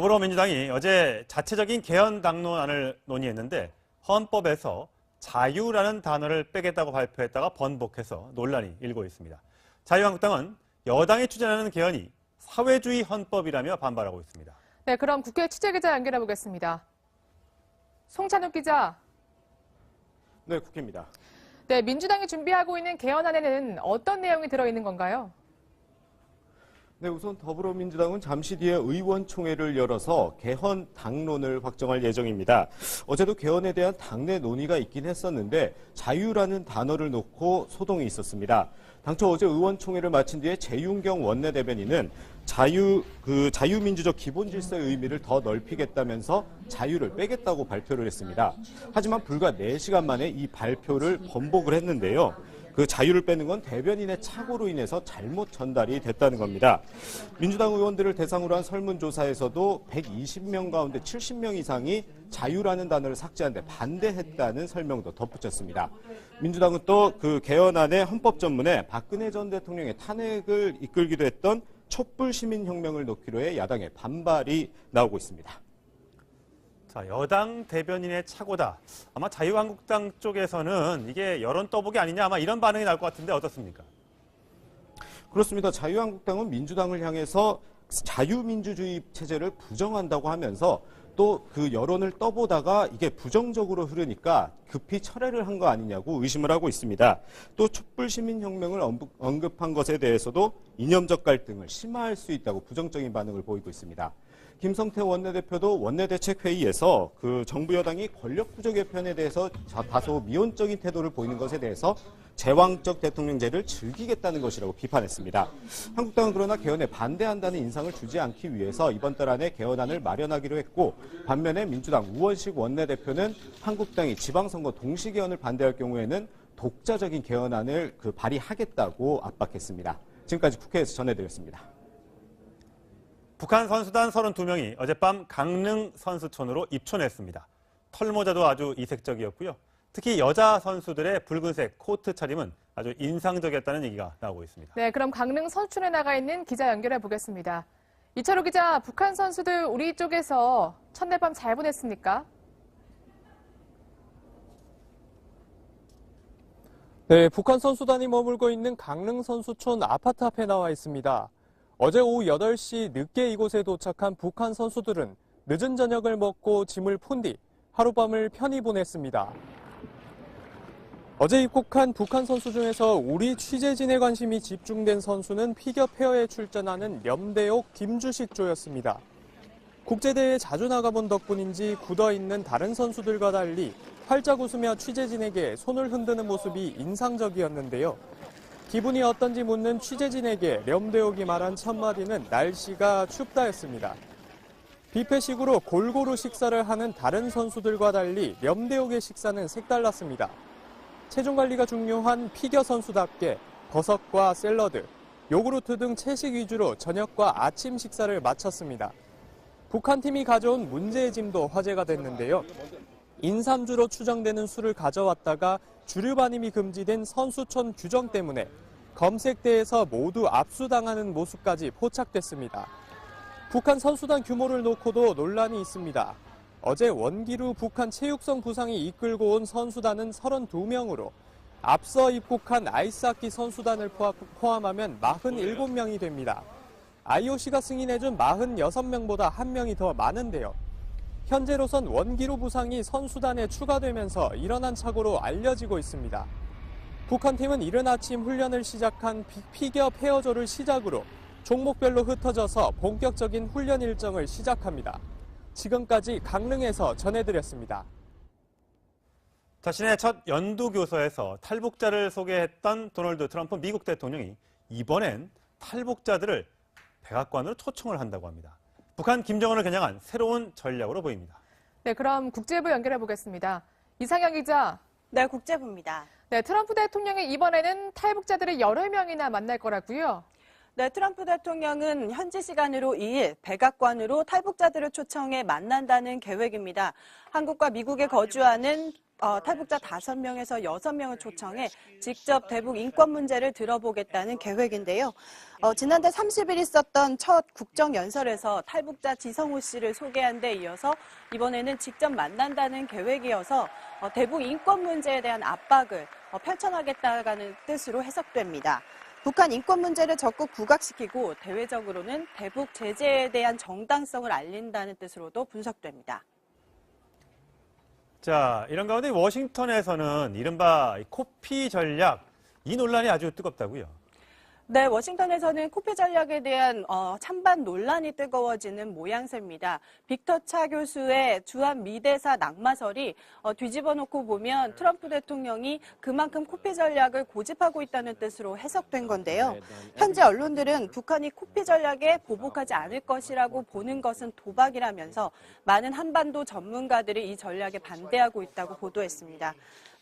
더불어민주당이 어제 자체적인 개헌 당론안을 논의했는데 헌법에서 자유라는 단어를 빼겠다고 발표했다가 번복해서 논란이 일고 있습니다. 자유한국당은 여당이 추진하는 개헌이 사회주의 헌법이라며 반발하고 있습니다. 네, 그럼 국회 취재기자 연결해 보겠습니다. 송찬욱 기자. 네, 국회입니다. 네, 민주당이 준비하고 있는 개헌안에는 어떤 내용이 들어있는 건가요? 네, 우선 더불어민주당은 잠시 뒤에 의원총회를 열어서 개헌 당론을 확정할 예정입니다. 어제도 개헌에 대한 당내 논의가 있긴 했었는데 자유라는 단어를 놓고 소동이 있었습니다. 당초 어제 의원총회를 마친 뒤에 재윤경 원내대변인은 자유민주적 기본질서의 의미를 더 넓히겠다면서 자유를 빼겠다고 발표를 했습니다. 하지만 불과 4시간 만에 이 발표를 번복을 했는데요. 그 자유를 빼는 건 대변인의 착오로 인해서 잘못 전달이 됐다는 겁니다. 민주당 의원들을 대상으로 한 설문조사에서도 120명 가운데 70명 이상이 자유라는 단어를 삭제하는데 반대했다는 설명도 덧붙였습니다. 민주당은 또 그 개헌안의 헌법 전문에 박근혜 전 대통령의 탄핵을 이끌기도 했던 촛불 시민혁명을 놓기로 해 야당의 반발이 나오고 있습니다. 자, 여당 대변인의 착오다. 아마 자유한국당 쪽에서는 이게 여론 떠보기 아니냐 아마 이런 반응이 나올 것 같은데 어떻습니까? 그렇습니다. 자유한국당은 민주당을 향해서 자유민주주의 체제를 부정한다고 하면서 또 그 여론을 떠보다가 이게 부정적으로 흐르니까 급히 철회를 한 거 아니냐고 의심을 하고 있습니다. 또 촛불 시민혁명을 언급한 것에 대해서도 이념적 갈등을 심화할 수 있다고 부정적인 반응을 보이고 있습니다. 김성태 원내대표도 원내대책회의에서 그 정부 여당이 권력 부족의 편에 대해서 다소 미온적인 태도를 보이는 것에 대해서 제왕적 대통령제를 즐기겠다는 것이라고 비판했습니다. 한국당은 그러나 개헌에 반대한다는 인상을 주지 않기 위해서 이번 달 안에 개헌안을 마련하기로 했고 반면에 민주당 우원식 원내대표는 한국당이 지방선거 동시 개헌을 반대할 경우에는 독자적인 개헌안을 발의하겠다고 압박했습니다. 지금까지 국회에서 전해드렸습니다. 북한 선수단 32명이 어젯밤 강릉 선수촌으로 입촌했습니다. 털모자도 아주 이색적이었고요. 특히 여자 선수들의 붉은색 코트 차림은 아주 인상적이었다는 얘기가 나오고 있습니다. 네, 그럼 강릉 선수촌에 나가 있는 기자 연결해 보겠습니다. 이철우 기자, 북한 선수들 우리 쪽에서 첫날밤 잘 보냈습니까? 네, 북한 선수단이 머물고 있는 강릉 선수촌 아파트 앞에 나와 있습니다. 어제 오후 8시 늦게 이곳에 도착한 북한 선수들은 늦은 저녁을 먹고 짐을 푼 뒤 하룻밤을 편히 보냈습니다. 어제 입국한 북한 선수 중에서 우리 취재진의 관심이 집중된 선수는 피겨 페어에 출전하는 염대옥, 김주식 조였습니다. 국제대회에 자주 나가본 덕분인지 굳어있는 다른 선수들과 달리 활짝 웃으며 취재진에게 손을 흔드는 모습이 인상적이었는데요. 기분이 어떤지 묻는 취재진에게 염대옥이 말한 첫마디는 날씨가 춥다였습니다. 뷔페식으로 골고루 식사를 하는 다른 선수들과 달리 염대옥의 식사는 색달랐습니다. 체중 관리가 중요한 피겨 선수답게 버섯과 샐러드, 요구르트 등 채식 위주로 저녁과 아침 식사를 마쳤습니다. 북한 팀이 가져온 문제의 짐도 화제가 됐는데요. 인삼주로 추정되는 술을 가져왔다가 주류 반입이 금지된 선수촌 규정 때문에 검색대에서 모두 압수당하는 모습까지 포착됐습니다. 북한 선수단 규모를 놓고도 논란이 있습니다. 어제 원기루 북한 체육성 부상이 이끌고 온 선수단은 32명으로 앞서 입국한 아이스하키 선수단을 포함하면 47명이 됩니다. IOC가 승인해준 46명보다 1명이 더 많은데요. 현재로선 원기루 부상이 선수단에 추가되면서 일어난 착오로 알려지고 있습니다. 북한 팀은 이른 아침 훈련을 시작한 피겨 페어조를 시작으로 종목별로 흩어져서 본격적인 훈련 일정을 시작합니다. 지금까지 강릉에서 전해드렸습니다. 자신의 첫 연두교서에서 탈북자를 소개했던 도널드 트럼프 미국 대통령이 이번엔 탈북자들을 백악관으로 초청을 한다고 합니다. 북한 김정은을 겨냥한 새로운 전략으로 보입니다. 네, 그럼 국제부 연결해 보겠습니다. 이상영 기자. 네, 국제부입니다. 네, 트럼프 대통령이 이번에는 탈북자들을 여러 명이나 만날 거라고요. 네, 트럼프 대통령은 현지 시간으로 2일 백악관으로 탈북자들을 초청해 만난다는 계획입니다. 한국과 미국에 거주하는 탈북자 5명에서 6명을 초청해 직접 대북 인권 문제를 들어보겠다는 계획인데요. 지난달 30일 있었던 첫 국정연설에서 탈북자 지성우 씨를 소개한 데 이어서 이번에는 직접 만난다는 계획이어서 대북 인권 문제에 대한 압박을 펼쳐나가겠다는 뜻으로 해석됩니다. 북한 인권 문제를 적극 부각시키고 대외적으로는 대북 제재에 대한 정당성을 알린다는 뜻으로도 분석됩니다. 자, 이런 가운데 워싱턴에서는 이른바 코피 전략, 이 논란이 아주 뜨겁다고요. 네, 워싱턴에서는 코피 전략에 대한 찬반 논란이 뜨거워지는 모양새입니다. 빅터 차 교수의 주한 미대사 낙마설이 뒤집어 놓고 보면 트럼프 대통령이 그만큼 코피 전략을 고집하고 있다는 뜻으로 해석된 건데요. 현재 언론들은 북한이 코피 전략에 보복하지 않을 것이라고 보는 것은 도박이라면서 많은 한반도 전문가들이 이 전략에 반대하고 있다고 보도했습니다.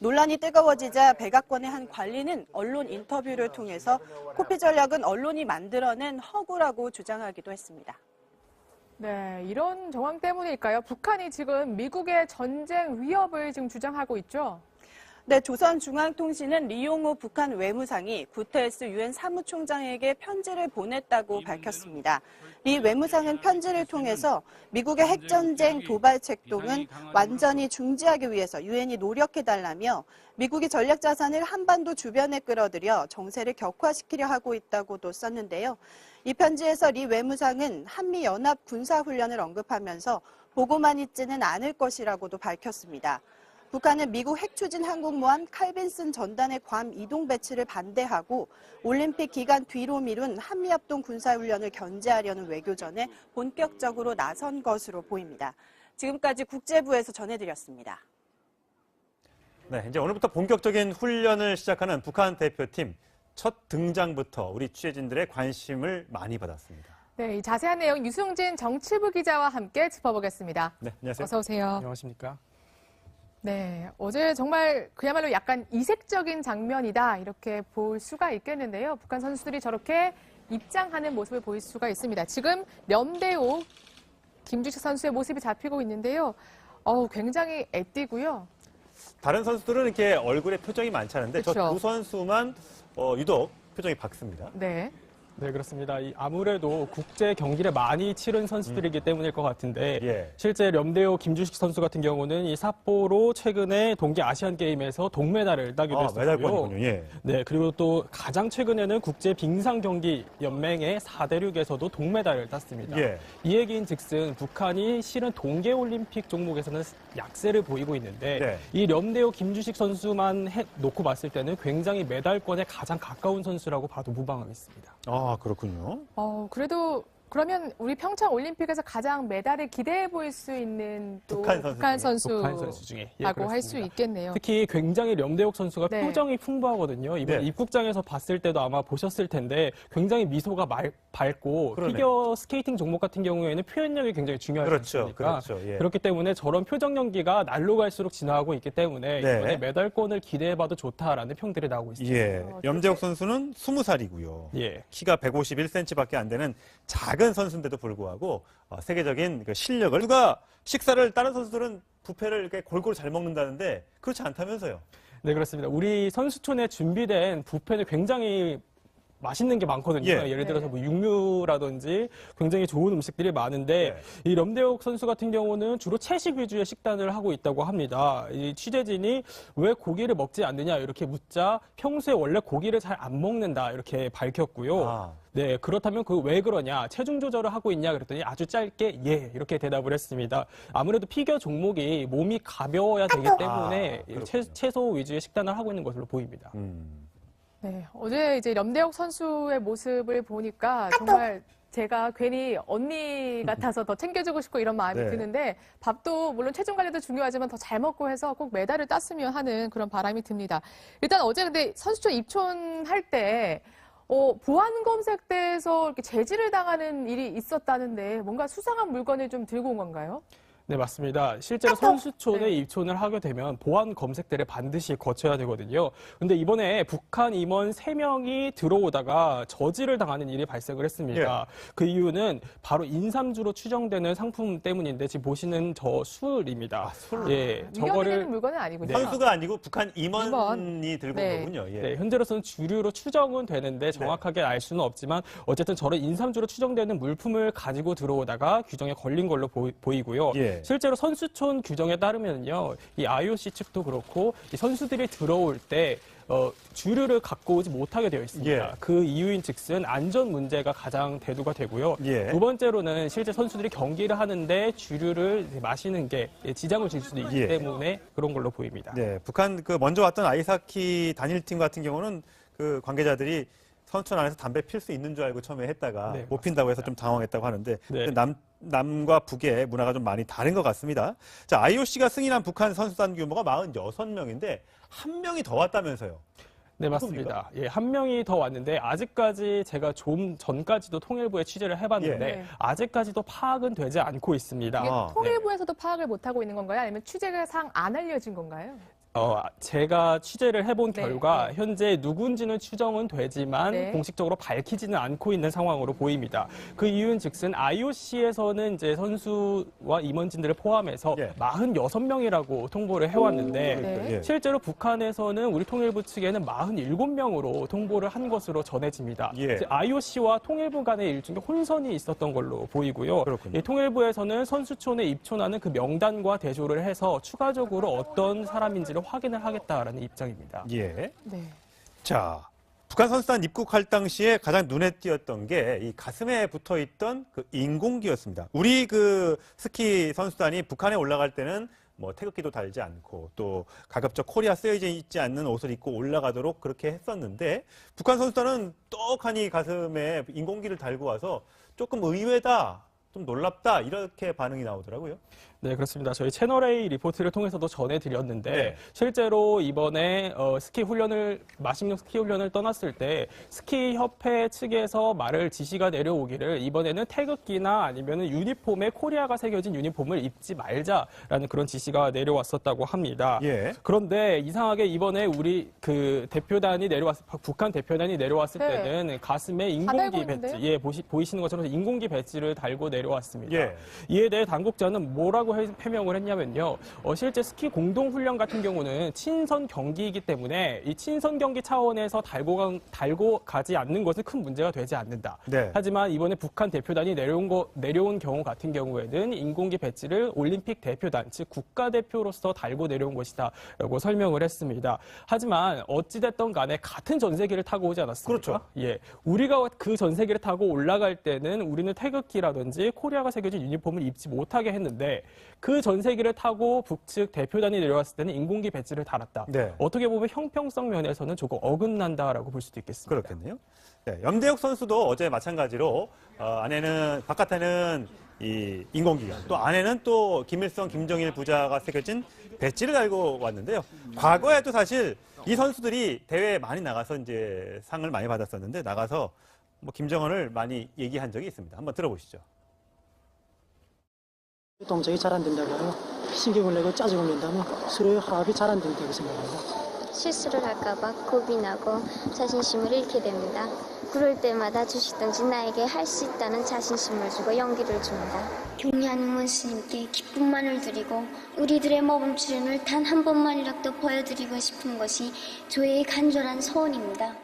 논란이 뜨거워지자 백악관의 한 관리는 언론 인터뷰를 통해서 코피 전략은 언론이 만들어낸 허구라고 주장하기도 했습니다. 네, 이런 정황 때문일까요? 북한이 지금 미국의 전쟁 위협을 지금 주장하고 있죠? 네, 조선중앙통신은 리용호 북한 외무상이 구테레스 유엔 사무총장에게 편지를 보냈다고 밝혔습니다. 리 외무상은 편지를 통해서 미국의 핵전쟁 도발 책동은 완전히 중지하기 위해서 유엔이 노력해달라며 미국이 전략 자산을 한반도 주변에 끌어들여 정세를 격화시키려 하고 있다고도 썼는데요. 이 편지에서 리 외무상은 한미연합 군사훈련을 언급하면서 보고만 있지는 않을 것이라고도 밝혔습니다. 북한은 미국 핵추진 항공모함 칼빈슨 전단의 괌 이동 배치를 반대하고 올림픽 기간 뒤로 미룬 한미합동 군사훈련을 견제하려는 외교전에 본격적으로 나선 것으로 보입니다. 지금까지 국제부에서 전해드렸습니다. 네, 이제 오늘부터 본격적인 훈련을 시작하는 북한 대표팀 첫 등장부터 우리 취재진들의 관심을 많이 받았습니다. 네, 이 자세한 내용 유승진 정치부 기자와 함께 짚어보겠습니다. 네, 안녕하세요. 어서 오세요. 안녕하십니까? 네, 어제 정말 그야말로 약간 이색적인 장면이다 이렇게 볼 수가 있겠는데요. 북한 선수들이 저렇게 입장하는 모습을 보일 수가 있습니다. 지금 렴대호 김주식 선수의 모습이 잡히고 있는데요. 굉장히 애띠고요. 다른 선수들은 이렇게 얼굴에 표정이 많지 않은데 저 그렇죠. 두 선수만 유독 표정이 밝습니다. 네. 네, 그렇습니다. 아무래도 국제 경기를 많이 치른 선수들이기 때문일 것 같은데 예. 실제 렴대호 김주식 선수 같은 경우는 이 삿포로 최근에 동계 아시안 게임에서 동메달을 따기도 했었고요. 메달권이군요. 예. 네, 그리고 또 가장 최근에는 국제 빙상 경기 연맹의 4대륙에서도 동메달을 땄습니다. 예. 이 얘기인즉슨 북한이 실은 동계 올림픽 종목에서는 약세를 보이고 있는데 네. 이 렴대호 김주식 선수만 놓고 봤을 때는 굉장히 메달권에 가장 가까운 선수라고 봐도 무방하겠습니다. 아, 그렇군요. 그래도 그러면 우리 평창 올림픽에서 가장 메달을 기대해 보일 수 있는 또 북한 북한 선수 선수라고 중에 할 수 있겠네요. 특히 굉장히 렴대옥 선수가 네. 표정이 풍부하거든요. 이번 네. 입국장에서 봤을 때도 아마 보셨을 텐데 굉장히 미소가 밝고 그러네. 피겨 스케이팅 종목 같은 경우에는 표현력이 굉장히 중요하지 그렇죠. 않습니까? 그렇죠. 예. 그렇기 때문에 저런 표정 연기가 날로 갈수록 진화하고 있기 때문에 네. 이번에 메달권을 기대해봐도 좋다라는 평들이 나오고 있습니다. 예. 염재욱 선수는 20살이고요. 예. 키가 151cm밖에 안 되는 작은 선수인데도 불구하고 세계적인 그 실력을 누가 식사를 다른 선수들은 뷔페를 이렇게 골고루 잘 먹는다는데 그렇지 않다면서요. 네, 그렇습니다. 우리 선수촌에 준비된 뷔페는 굉장히 맛있는 게 많거든요. 예. 예를 들어서 뭐 육류라든지 굉장히 좋은 음식들이 많은데 이 렴대옥 선수 같은 경우는 주로 채식 위주의 식단을 하고 있다고 합니다. 이 취재진이 왜 고기를 먹지 않느냐 이렇게 묻자 평소에 원래 고기를 잘 안 먹는다 이렇게 밝혔고요. 아. 네, 그렇다면 그 왜 그러냐? 체중 조절을 하고 있냐? 그랬더니 아주 짧게 예 이렇게 대답을 했습니다. 아무래도 피겨 종목이 몸이 가벼워야 되기 때문에 그렇군요. 채소 위주의 식단을 하고 있는 것으로 보입니다. 네, 어제 이제 렴대옥 선수의 모습을 보니까 정말 제가 괜히 언니 같아서 더 챙겨주고 싶고 이런 마음이 네. 드는데 밥도 물론 체중 관리도 중요하지만 더 잘 먹고 해서 꼭 메달을 땄으면 하는 그런 바람이 듭니다. 일단 어제 근데 선수촌 입촌할 때 보안 검색대에서 이렇게 제지를 당하는 일이 있었다는데 뭔가 수상한 물건을 좀 들고 온 건가요? 네, 맞습니다. 실제로 선수촌에 입촌을 하게 되면 보안 검색대를 반드시 거쳐야 되거든요. 근데 이번에 북한 임원 3명이 들어오다가 저지를 당하는 일이 발생을 했습니다. 그 이유는 바로 인삼주로 추정되는 상품 때문인데 지금 보시는 저 술입니다. 술? 예, 위험이 되는 물건은 아니군요. 선수가 아니고 북한 임원이 임원. 들고 네. 온 거군요. 예. 네, 현재로서는 주류로 추정은 되는데 정확하게 알 수는 없지만 어쨌든 저런 인삼주로 추정되는 물품을 가지고 들어오다가 규정에 걸린 걸로 보이고요. 예. 실제로 선수촌 규정에 따르면요, 이 IOC 측도 그렇고 이 선수들이 들어올 때 주류를 갖고 오지 못하게 되어 있습니다. 예. 그 이유인즉슨 안전 문제가 가장 대두가 되고요. 예. 두 번째로는 실제 선수들이 경기를 하는데 주류를 마시는 게 지장을 줄 수도 있기 예. 때문에 그런 걸로 보입니다. 네, 북한 그 먼저 왔던 아이스하키 단일팀 같은 경우는 그 관계자들이 선수촌 안에서 담배 필 수 있는 줄 알고 처음에 했다가 네, 못 핀다고 해서 좀 당황했다고 하는데 네. 남과 북의 문화가 좀 많이 다른 것 같습니다. 자, IOC가 승인한 북한 선수단 규모가 46명인데 한 명이 더 왔다면서요. 네, 맞습니다. 예, 한 명이 더 왔는데 아직까지 제가 좀 전까지도 통일부에 취재를 해봤는데 예. 아직까지도 파악은 되지 않고 있습니다. 이게 아, 통일부에서도 파악을 못하고 있는 건가요? 아니면 취재상 안 알려진 건가요? 제가 취재를 해본 네, 결과 네. 현재 누군지는 추정은 되지만 네. 공식적으로 밝히지는 않고 있는 상황으로 보입니다. 그 이유는즉슨 IOC에서는 이제 선수와 임원진들을 포함해서 예. 46명이라고 통보를 해왔는데 네. 예. 실제로 북한에서는 우리 통일부 측에는 47명으로 통보를 한 것으로 전해집니다. 예. IOC와 통일부 간의 일종의 혼선이 있었던 걸로 보이고요. 그렇군요. 이 통일부에서는 선수촌에 입촌하는 그 명단과 대조를 해서 추가적으로 어떤 사람인지를 확인을 하겠다라는 입장입니다. 예. 네. 자, 북한 선수단 입국할 당시에 가장 눈에 띄었던 게 이 가슴에 붙어 있던 그 인공기였습니다. 우리 그 스키 선수단이 북한에 올라갈 때는 뭐 태극기도 달지 않고 또 가급적 코리아 쓰여져 있지 않는 옷을 입고 올라가도록 그렇게 했었는데 북한 선수단은 떡하니 가슴에 인공기를 달고 와서 조금 의외다, 좀 놀랍다 이렇게 반응이 나오더라고요. 네, 그렇습니다. 저희 채널A 리포트를 통해서도 전해드렸는데 네. 실제로 이번에 마식령 스키 훈련을 떠났을 때 스키 협회 측에서 지시가 내려오기를 이번에는 태극기나 아니면 유니폼에 코리아가 새겨진 유니폼을 입지 말자라는 그런 지시가 내려왔었다고 합니다. 예. 그런데 이상하게 이번에 우리 그 북한 대표단이 내려왔을 네. 때는 가슴에 달고 인공기 있는데요? 배지, 보이시는 것처럼 인공기 배지를 달고 내려왔습니다. 예. 이에 대해 당국자는 뭐라고 해명을 했냐면요. 실제 스키 공동훈련 같은 경우는 친선 경기이기 때문에 이 친선 경기 차원에서 달고 가지 않는 것은 큰 문제가 되지 않는다. 네. 하지만 이번에 북한 대표단이 내려온 경우 같은 경우에는 인공기 배지를 올림픽 대표단, 즉 국가대표로서 달고 내려온 것이다 라고 설명을 했습니다. 하지만 어찌됐든 간에 같은 전세기를 타고 오지 않았습니까? 그렇죠. 예, 우리가 그 전세기를 타고 올라갈 때는 우리는 태극기라든지 코리아가 새겨진 유니폼을 입지 못하게 했는데 그 전세기를 타고 북측 대표단이 내려왔을 때는 인공기 배지를 달았다. 네. 어떻게 보면 형평성 면에서는 조금 어긋난다라고 볼 수도 있겠습니다. 그렇겠네요. 네, 염대혁 선수도 어제 마찬가지로 바깥에는 이 인공기가 또 안에는 또 김일성, 김정일 부자가 새겨진 배지를 달고 왔는데요. 과거에도 사실 이 선수들이 대회에 많이 나가서 이제 상을 많이 받았었는데 나가서 뭐 김정은을 많이 얘기한 적이 있습니다. 한번 들어보시죠. 동작이 잘 안 된다고요. 신경을 내고 짜증을 낸다면 서로의 화합이 잘 안 된다고 생각합니다. 실수를 할까봐 겁이 나고 자신심을 잃게 됩니다. 그럴 때마다 주시든지 나에게 할 수 있다는 자신심을 주고 용기를 줍니다. 경리하는 원수님께 기쁨만을 드리고 우리들의 모범 출연을 단 한 번만이라도 보여드리고 싶은 것이 저의 간절한 소원입니다.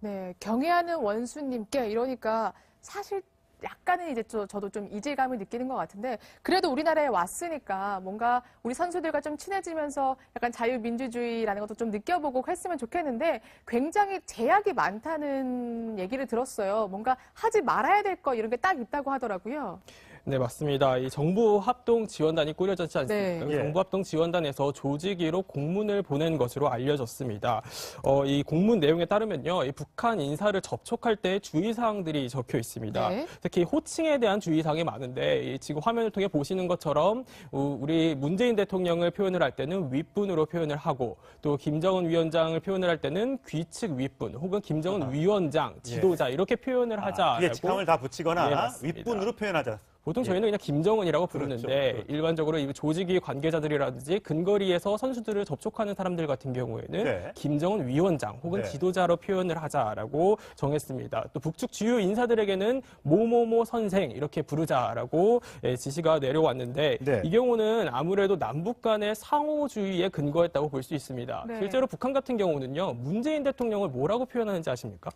네, 경애하는 원수님께 이러니까 사실 약간은 이제 저도 좀 이질감을 느끼는 것 같은데 그래도 우리나라에 왔으니까 뭔가 우리 선수들과 좀 친해지면서 약간 자유민주주의라는 것도 좀 느껴보고 했으면 좋겠는데 굉장히 제약이 많다는 얘기를 들었어요. 뭔가 하지 말아야 될 거 이런 게 딱 있다고 하더라고요. 네, 맞습니다. 이 정부 합동 지원단이 꾸려졌지 않습니까? 네. 예. 정부 합동 지원단에서 조직위로 공문을 보낸 것으로 알려졌습니다. 이 공문 내용에 따르면요, 이 북한 인사를 접촉할 때 주의사항들이 적혀 있습니다. 네. 특히 호칭에 대한 주의사항이 많은데 지금 화면을 통해 보시는 것처럼 우리 문재인 대통령을 표현을 할 때는 윗분으로 표현을 하고 또 김정은 위원장을 표현을 할 때는 귀측 윗분 혹은 김정은 위원장, 지도자 이렇게 표현을 하자라고. 뒤에 직함을 다 붙이거나 예, 맞습니다. 윗분으로 표현하자. 보통 저희는 그냥 김정은이라고 부르는데 그렇죠. 일반적으로 이 조직위 관계자들이라든지 근거리에서 선수들을 접촉하는 사람들 같은 경우에는 네. 김정은 위원장 혹은 네. 지도자로 표현을 하자라고 정했습니다. 또 북측 주요 인사들에게는 모모모 선생 이렇게 부르자라고 지시가 내려왔는데 네. 이 경우는 아무래도 남북 간의 상호주의에 근거했다고 볼 수 있습니다. 네. 실제로 북한 같은 경우는요. 문재인 대통령을 뭐라고 표현하는지 아십니까?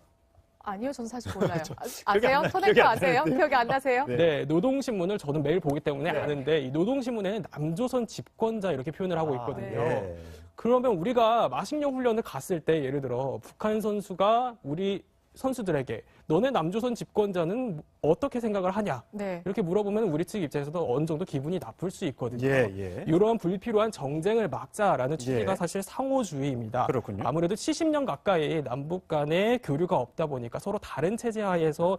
아니요, 저는 사실 몰라요. 기억이 아세요? 안 나요. 선생님 기억이 안 아세요? 나는데. 기억이 안 나세요? 네. 네, 노동신문을 저는 매일 보기 때문에 네. 아는데 이 노동신문에는 남조선 집권자 이렇게 표현을 하고 있거든요. 네. 그러면 우리가 마식령 훈련을 갔을 때 예를 들어 북한 선수가 우리 선수들에게 너네 남조선 집권자는 어떻게 생각을 하냐 네. 이렇게 물어보면 우리 측 입장에서도 어느 정도 기분이 나쁠 수 있거든요. 예. 이러한 불필요한 정쟁을 막자라는 취지가 예. 사실 상호주의입니다. 그렇군요. 아무래도 70년 가까이 남북 간의 교류가 없다 보니까 서로 다른 체제 하에서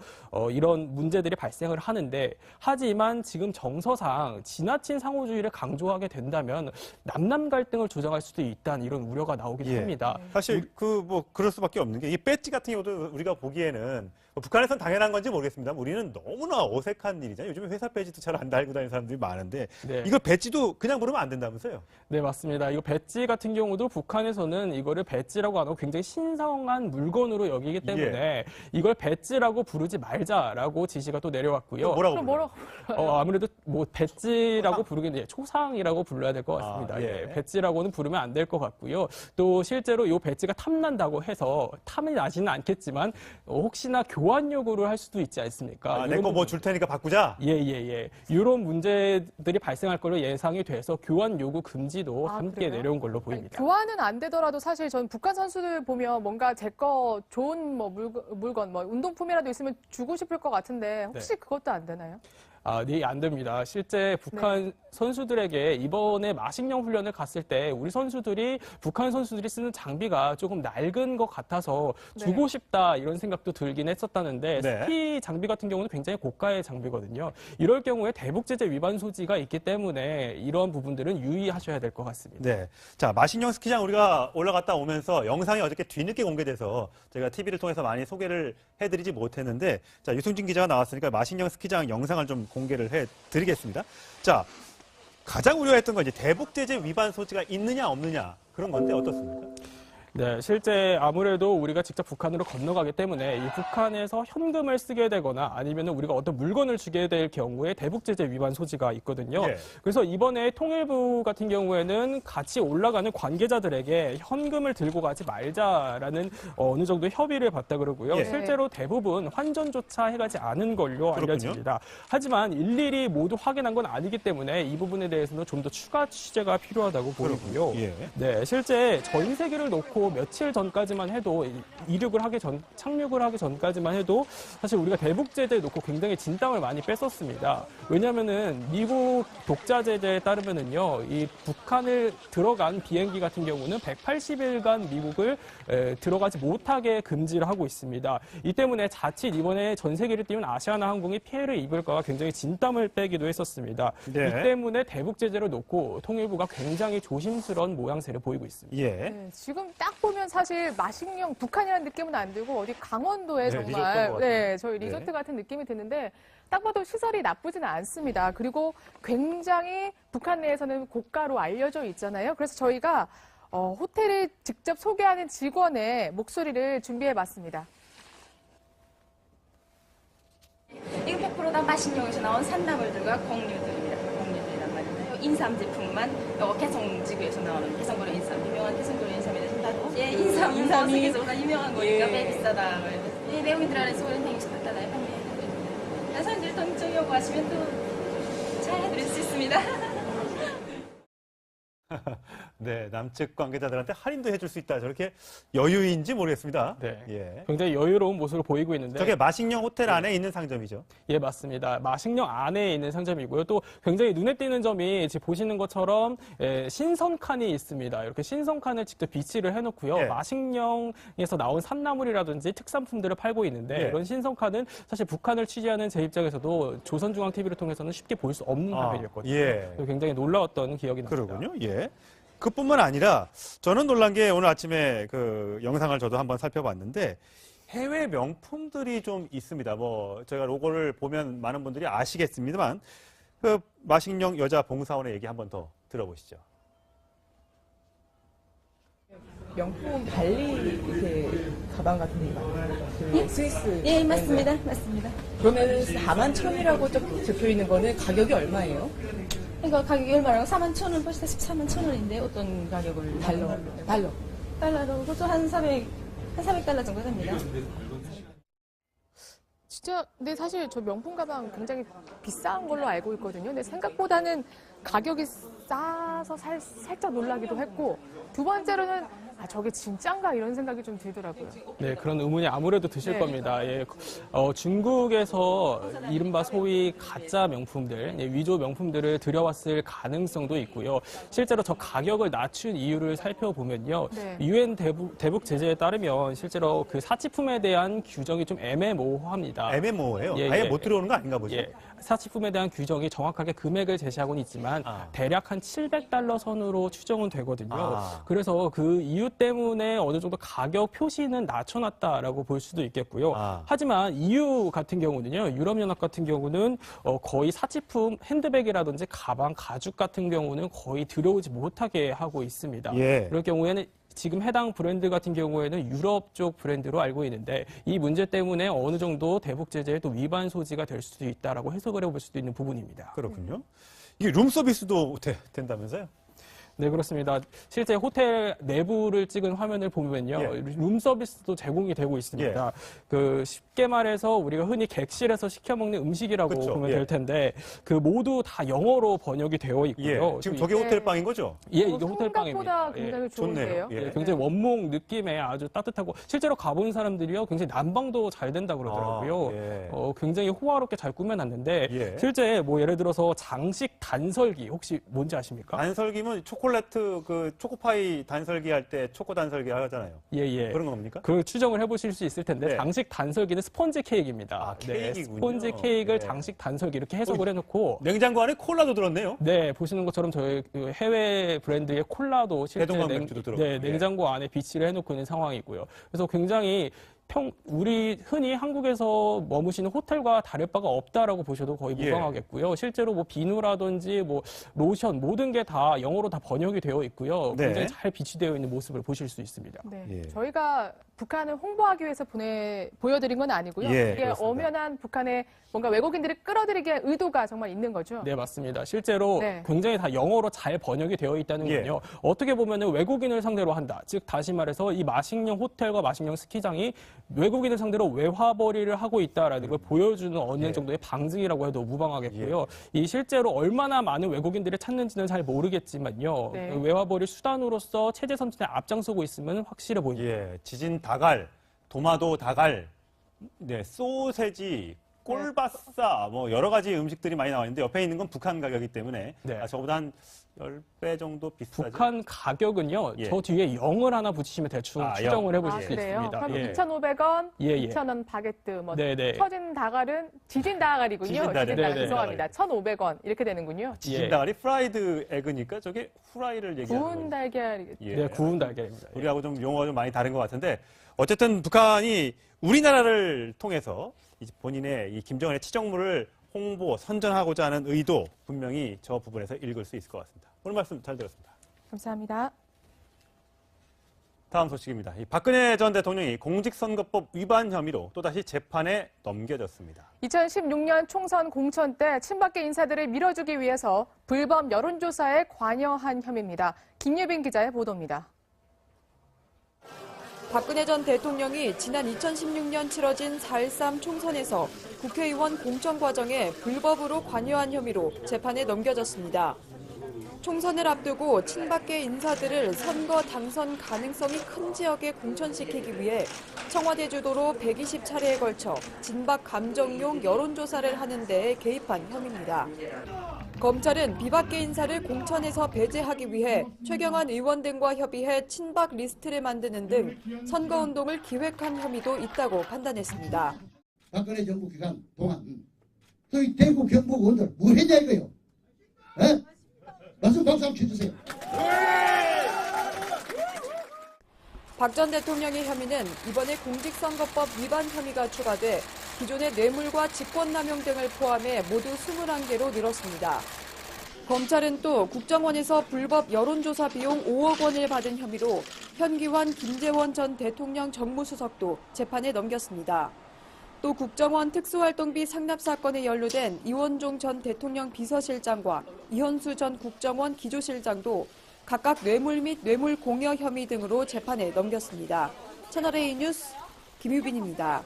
이런 문제들이 발생을 하는데 하지만 지금 정서상 지나친 상호주의를 강조하게 된다면 남남 갈등을 조장할 수도 있다는 이런 우려가 나오기도 예. 합니다. 사실 그럴 수밖에 없는 게 이 배지 같은 경우도 우리가 보기에는 북한에선 당연한 건지 모르겠습니다. 우리는 너무나 어색한 일이잖아요. 요즘에 회사 배지도 잘 안 달고 다니는 사람들이 많은데 네. 이거 배지도 그냥 부르면 안 된다면서요? 네, 맞습니다. 이거 배지 같은 경우도 북한에서는 이거를 배지라고 안 하고 굉장히 신성한 물건으로 여기기 때문에 이걸 배지라고 부르지 말자라고 지시가 또 내려왔고요. 뭐라고 그럼 불러요? 뭐라고? 아무래도 뭐 배지라고 부르기는 초상이라고 불러야 될 것 같습니다. 아, 예. 예, 배지라고는 부르면 안 될 것 같고요. 또 실제로 이 배지가 탐난다고 해서 탐이 나지는 않겠지만 혹시나 교환 요구를 할 수도 있지 않습니까? 내 거 뭐 줄 테니까 바꾸자? 예. 이런 문제들이 발생할 걸로 예상이 돼서 교환 요구 금지도 아, 함께 그래요? 내려온 걸로 보입니다. 교환은 안 되더라도 사실 전 북한 선수들 보면 뭔가 제 거 좋은 뭐 물건, 뭐 운동품이라도 있으면 주고 싶을 것 같은데 혹시 그것도 안 되나요? 네, 안 됩니다. 실제 북한 선수들에게 이번에 마식령 훈련을 갔을 때 우리 선수들이 북한 선수들이 쓰는 장비가 조금 낡은 것 같아서 주고 싶다 이런 생각도 들긴 했었다는데 네. 스키 장비 같은 경우는 굉장히 고가의 장비거든요. 이럴 경우에 대북 제재 위반 소지가 있기 때문에 이런 부분들은 유의하셔야 될 것 같습니다. 네. 자, 마식령 스키장 우리가 올라갔다 오면서 영상이 어저께 뒤늦게 공개돼서 제가 TV를 통해서 많이 소개를 해드리지 못했는데 자, 유승진 기자가 나왔으니까 마식령 스키장 영상을 좀 공개를 해드리겠습니다. 자, 가장 우려했던 건 이제 대북 제재 위반 소지가 있느냐 없느냐 그런 건데 어떻습니까? 네, 실제 아무래도 우리가 직접 북한으로 건너가기 때문에 이 북한에서 현금을 쓰게 되거나 아니면 우리가 어떤 물건을 주게 될 경우에 대북제재 위반 소지가 있거든요. 예. 그래서 이번에 통일부 같은 경우에는 같이 올라가는 관계자들에게 현금을 들고 가지 말자라는 어느 정도 협의를 봤다 그러고요. 예. 실제로 대부분 환전조차 해가지 않은 걸로 그렇군요. 알려집니다. 하지만 일일이 모두 확인한 건 아니기 때문에 이 부분에 대해서는 좀 더 추가 취재가 필요하다고 보이고요. 예. 네, 실제 전 세계를 놓고 며칠 전까지만 해도 착륙을 하기 전까지만 해도 사실 우리가 대북 제재에 놓고 굉장히 진땀을 많이 뺐었습니다. 왜냐하면은 미국 독자 제재에 따르면은요, 이 북한을 들어간 비행기 같은 경우는 180일간 미국을 들어가지 못하게 금지를 하고 있습니다. 이 때문에 자칫 이번에 전 세계를 띄운 아시아나 항공이 피해를 입을까 굉장히 진땀을 빼기도 했었습니다. 네. 이 때문에 대북 제재를 놓고 통일부가 굉장히 조심스러운 모양새를 보이고 있습니다. 예. 네, 지금 딱 보면 사실 마식령 북한이라는 느낌은 안 들고 어디 강원도에 네, 리조트 정말 것 같아요. 저희 리조트 네. 같은 느낌이 드는데 딱 봐도 시설이 나쁘지는 않습니다. 그리고 굉장히 북한 내에서는 고가로 알려져 있잖아요. 그래서 저희가 호텔을 직접 소개하는 직원의 목소리를 준비해봤습니다. 이거 100%다 마식령에서 나온 산나물들과 곡류들이란 말이에요. 인삼 제품만 개성지구에서 나오는 개성그릇 인삼, 유명한 개성그릇 인삼에 대해서 다 인삼이 세계적으로 유명한 거니까 매 비싸다. 외국인들 안에서 오는 행식 갖다놔요. 그래서 이제 돈 요구하시면 또 잘 해드릴 수 있습니다. 네, 남측 관계자들한테 할인도 해줄 수 있다. 저렇게 여유인지 모르겠습니다. 네. 예. 굉장히 여유로운 모습을 보이고 있는데. 저게 마식령 호텔 안에 있는 상점이죠. 예, 맞습니다. 마식령 안에 있는 상점이고요. 또 굉장히 눈에 띄는 점이 지금 보시는 것처럼 신선칸이 있습니다. 이렇게 신선칸을 직접 비치를 해놓고요. 예. 마식령에서 나온 산나물이라든지 특산품들을 팔고 있는데 예. 이런 신선칸은 사실 북한을 취재하는 제 입장에서도 조선중앙TV를 통해서는 쉽게 볼 수 없는 화면이었거든요. 예. 굉장히 놀라웠던 기억이 납니다. 그러군요. 예. 그뿐만 아니라 저는 놀란 게 오늘 아침에 그 영상을 저도 한번 살펴봤는데 해외 명품들이 좀 있습니다. 뭐 저희가 로고를 보면 많은 분들이 아시겠습니다만 그 마식령 여자 봉사원의 얘기 한번 더 들어보시죠. 명품 발리 이렇게 가방 같은 게 많아요. 그 스위스. 예, 맞습니다. 맞습니다. 그러면 41,000이라고 적혀 있는 거는 가격이 얼마예요? 이거 가격이 얼마라고? 41,000원, 보시다시피 41,000원인데 어떤 가격을? 달러로. 그것도 한 400달러 정도 됩니다. 진짜 근데 사실 저 명품 가방 굉장히 비싼 걸로 알고 있거든요. 근데 생각보다는 가격이 싸서 살짝 놀라기도 했고 두 번째로는 저게 진짠가 이런 생각이 좀 들더라고요. 네, 그런 의문이 아무래도 드실 네. 겁니다. 예, 중국에서 이른바 소위 가짜 명품들, 위조 명품들을 들여왔을 가능성도 있고요. 실제로 저 가격을 낮춘 이유를 살펴보면요. 네. 유엔 대북 제재에 따르면 실제로 그 사치품에 대한 규정이 좀 애매모호합니다. 애매모호해요. 예, 아예 예. 못 들어오는 거 아닌가 보죠. 예, 사치품에 대한 규정이 정확하게 금액을 제시하고는 있지만 대략 한 700달러 선으로 추정은 되거든요. 그래서 그 이유 때문에 어느 정도 가격 표시는 낮춰놨다라고 볼 수도 있겠고요. 하지만 EU 같은 경우는요, 유럽연합 같은 경우는 거의 사치품 핸드백이라든지 가방, 가죽 같은 경우는 거의 들여오지 못하게 하고 있습니다. 예. 그럴 경우에는 지금 해당 브랜드 같은 경우에는 유럽 쪽 브랜드로 알고 있는데 이 문제 때문에 어느 정도 대북 제재에 또 위반 소지가 될 수도 있다라고 해석을 해볼 수도 있는 부분입니다. 그렇군요. 이게 룸 서비스도 된다면서요? 네, 그렇습니다. 실제 호텔 내부를 찍은 화면을 보면요. 예. 룸 서비스도 제공이 되고 있습니다. 그 쉽게 말해서 우리가 흔히 객실에서 시켜 먹는 음식이라고 그쵸. 보면 예. 될 텐데 그 모두 다 영어로 번역이 되어 있고요. 예. 지금 저게 호텔방인 거죠? 예, 이게 호텔방입니다. 생각보다 굉장히 예. 좋은데요. 좋네요. 예. 굉장히 원목 느낌의 아주 따뜻하고 실제로 가본 사람들이요 굉장히 난방도 잘 된다 그러더라고요. 예. 굉장히 호화롭게 잘 꾸며놨는데 예. 실제 뭐 예를 들어서 장식 단설기 혹시 뭔지 아십니까? 단설기면 초콜릿 그 초코파이 단설기 할 때 초코 단설기 하잖아요. 예. 그런 겁니까? 그 추정을 해보실 수 있을 텐데 네. 장식 단설기는 스펀지 케이크입니다. 케이크군요. 스펀지 케이크를 네. 장식 단설기 이렇게 해석을 해놓고 냉장고 안에 콜라도 들었네요. 네, 보시는 것처럼 저희 그 해외 브랜드의 콜라도 실제 대동강 맥주도 들어가고. 예. 냉장고 안에 비치를 해놓고 있는 상황이고요. 그래서 굉장히 우리 흔히 한국에서 머무시는 호텔과 다를 바가 없다라고 보셔도 거의 예. 무방하겠고요. 실제로 뭐 비누라든지 뭐 로션 모든 게 다 영어로 다 번역이 되어 있고요. 네. 굉장히 잘 비치되어 있는 모습을 보실 수 있습니다. 네. 예. 저희가 북한을 홍보하기 위해서 보여드린 건 아니고요. 예, 이게 그렇습니다. 엄연한 북한의 뭔가 외국인들을 끌어들이기 위한 의도가 정말 있는 거죠. 네, 맞습니다. 실제로 네. 굉장히 다 영어로 잘 번역이 되어 있다는 예. 건요. 어떻게 보면 외국인을 상대로 한다. 즉 다시 말해서 이 마식령 호텔과 마식령 스키장이 외국인을 상대로 외화벌이를 하고 있다라는 걸 보여주는 어느 예. 정도의 방증이라고 해도 무방하겠고요. 이 실제로 얼마나 많은 외국인들이 찾는지는 잘 모르겠지만요. 네. 그 외화벌이 수단으로서 체제 선진에 앞장서고 있으면 확실해 보입니다. 예. 지진 다갈, 도마도 다갈, 네, 소세지, 꼴바싸, 뭐 여러 가지 음식들이 많이 나와 있는데 옆에 있는 건 북한 가격이기 때문에 네. 저보다 한 10배 정도 비싸죠. 북한 가격은요. 예. 저 뒤에 0을 하나 붙이시면 대충 추정을 해보실 수 그래요? 있습니다. 그럼 예. 2,500원, 예. 2,000원 바게트, 뭐 네네. 터진 다갈은 지진 다갈이군요. 지진 다갈. 지진 다갈 네네. 죄송합니다. 1,500원 이렇게 되는군요. 지진 예. 다갈이 프라이드 에그니까 저게 후라이를 얘기하는 구운 거예요. 달걀. 예. 네, 구운 달걀입니다. 예. 우리하고 좀 용어가 좀 많이 다른 것 같은데 어쨌든 북한이 우리나라를 통해서 이제 본인의 이 김정은의 치정물을 홍보, 선전하고자 하는 의도 분명히 저 부분에서 읽을 수 있을 것 같습니다. 오늘 말씀 잘 들었습니다. 감사합니다. 다음 소식입니다. 이 박근혜 전 대통령이 공직선거법 위반 혐의로 또다시 재판에 넘겨졌습니다. 2016년 총선 공천 때 친박계 인사들을 밀어주기 위해서 불법 여론조사에 관여한 혐의입니다. 김예빈 기자의 보도입니다. 박근혜 전 대통령이 지난 2016년 치러진 4.13 총선에서 국회의원 공천 과정에 불법으로 관여한 혐의로 재판에 넘겨졌습니다. 총선을 앞두고 친박계 인사들을 선거 당선 가능성이 큰 지역에 공천시키기 위해 청와대 주도로 120차례에 걸쳐 진박 감정용 여론조사를 하는 데에 개입한 혐의입니다. 검찰은 비박계 인사를 공천에서 배제하기 위해 최경환 의원 등과 협의해 친박 리스트를 만드는 등 선거운동을 기획한 혐의도 있다고 판단했습니다. 박근혜 정부 기간 동안 저희 대구 경북 의원들 뭐 했냐 이거요? 에? 말씀 박수 한번 쳐주세요. 박 전 대통령의 혐의는 이번에 공직선거법 위반 혐의가 추가돼 기존의 뇌물과 직권남용 등을 포함해 모두 21개로 늘었습니다. 검찰은 또 국정원에서 불법 여론조사 비용 5억 원을 받은 혐의로 현기환 김재원 전 대통령 정무수석도 재판에 넘겼습니다. 또 국정원 특수활동비 상납 사건에 연루된 이원종 전 대통령 비서실장과 이현수 전 국정원 기조실장도 각각 뇌물 및 뇌물 공여 혐의 등으로 재판에 넘겼습니다. 채널A 뉴스 김유빈입니다.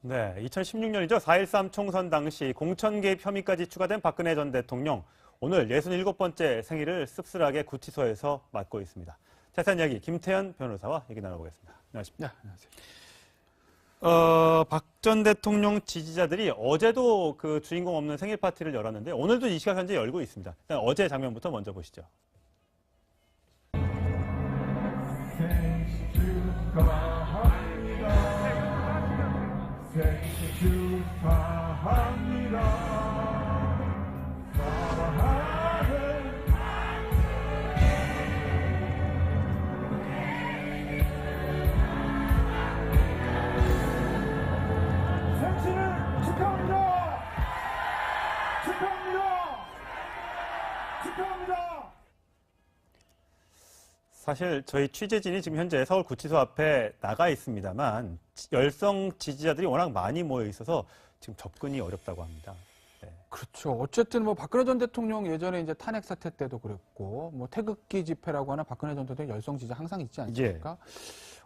네, 2016년이죠. 4.13 총선 당시 공천 개입 혐의까지 추가된 박근혜 전 대통령. 오늘 67번째 생일을 씁쓸하게 구치소에서 맞고 있습니다. 자세한 이야기 김태현 변호사와 얘기 나눠보겠습니다. 안녕하십니까. 네, 안녕하세요. 박 전 대통령 지지자들이 어제도 그 주인공 없는 생일 파티를 열었는데 오늘도 이 시각 현재 열고 있습니다. 일단 어제 장면부터 먼저 보시죠. 사실 저희 취재진이 지금 현재 서울 구치소 앞에 나가 있습니다만 열성 지지자들이 워낙 많이 모여 있어서 지금 접근이 어렵다고 합니다. 네. 그렇죠. 어쨌든 뭐 박근혜 전 대통령 예전에 이제 탄핵 사태 때도 그랬고 뭐 태극기 집회라고 하는 박근혜 전 대통령 열성 지지자 항상 있지 않습니까?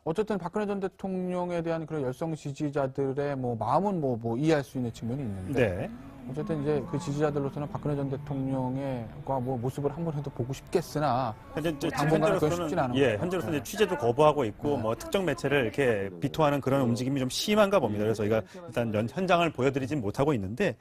어쨌든 박근혜 전 대통령에 대한 그런 열성 지지자들의 뭐 마음은 뭐 이해할 수 있는 측면이 있는데 네. 어쨌든 이제 그 지지자들로서는 박근혜 전 대통령의 뭐 모습을 한 번이라도 보고 싶겠으나 당분간은 그건 쉽진 않은 거예요. 현재로서는 이제 취재도 거부하고 있고 뭐 특정 매체를 이렇게 비토하는 그런 움직임이 좀 심한가 봅니다. 그래서 저희가 일단 현장을 보여드리진 못하고 있는데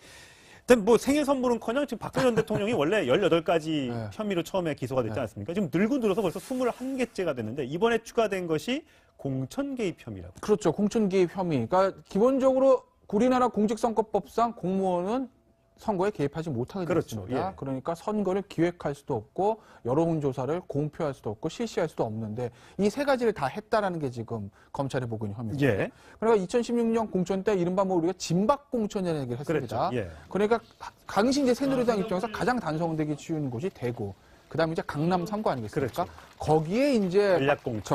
일단 뭐 생일 선물은커녕 지금 박근혜 전 대통령이 원래 18가지 혐의로 처음에 기소가 됐지 않습니까? 지금 늘고 늘어서 벌써 21개째가 됐는데 이번에 추가된 것이 공천 개입 혐의라고. 그렇죠. 공천 개입 혐의. 그러니까 기본적으로 우리나라 공직선거법상 공무원은 선거에 개입하지 못하게 그렇죠. 됐습니다. 예. 그러니까 선거를 기획할 수도 없고 여론조사를 공표할 수도 없고 실시할 수도 없는데 이 세 가지를 다 했다라는 게 지금 검찰이 보고 있는 혐의입니다. 예. 그러니까 2016년 공천 때 이른바 뭐 우리가 진박 공천이라는 얘기를 했습니다. 그렇죠. 예. 그러니까 당시 이제 새누리당 입장에서 가장 단성되기 쉬운 곳이 대구. 그다음에 이제 강남 3구 아니겠습니까? 그렇죠. 거기에 이제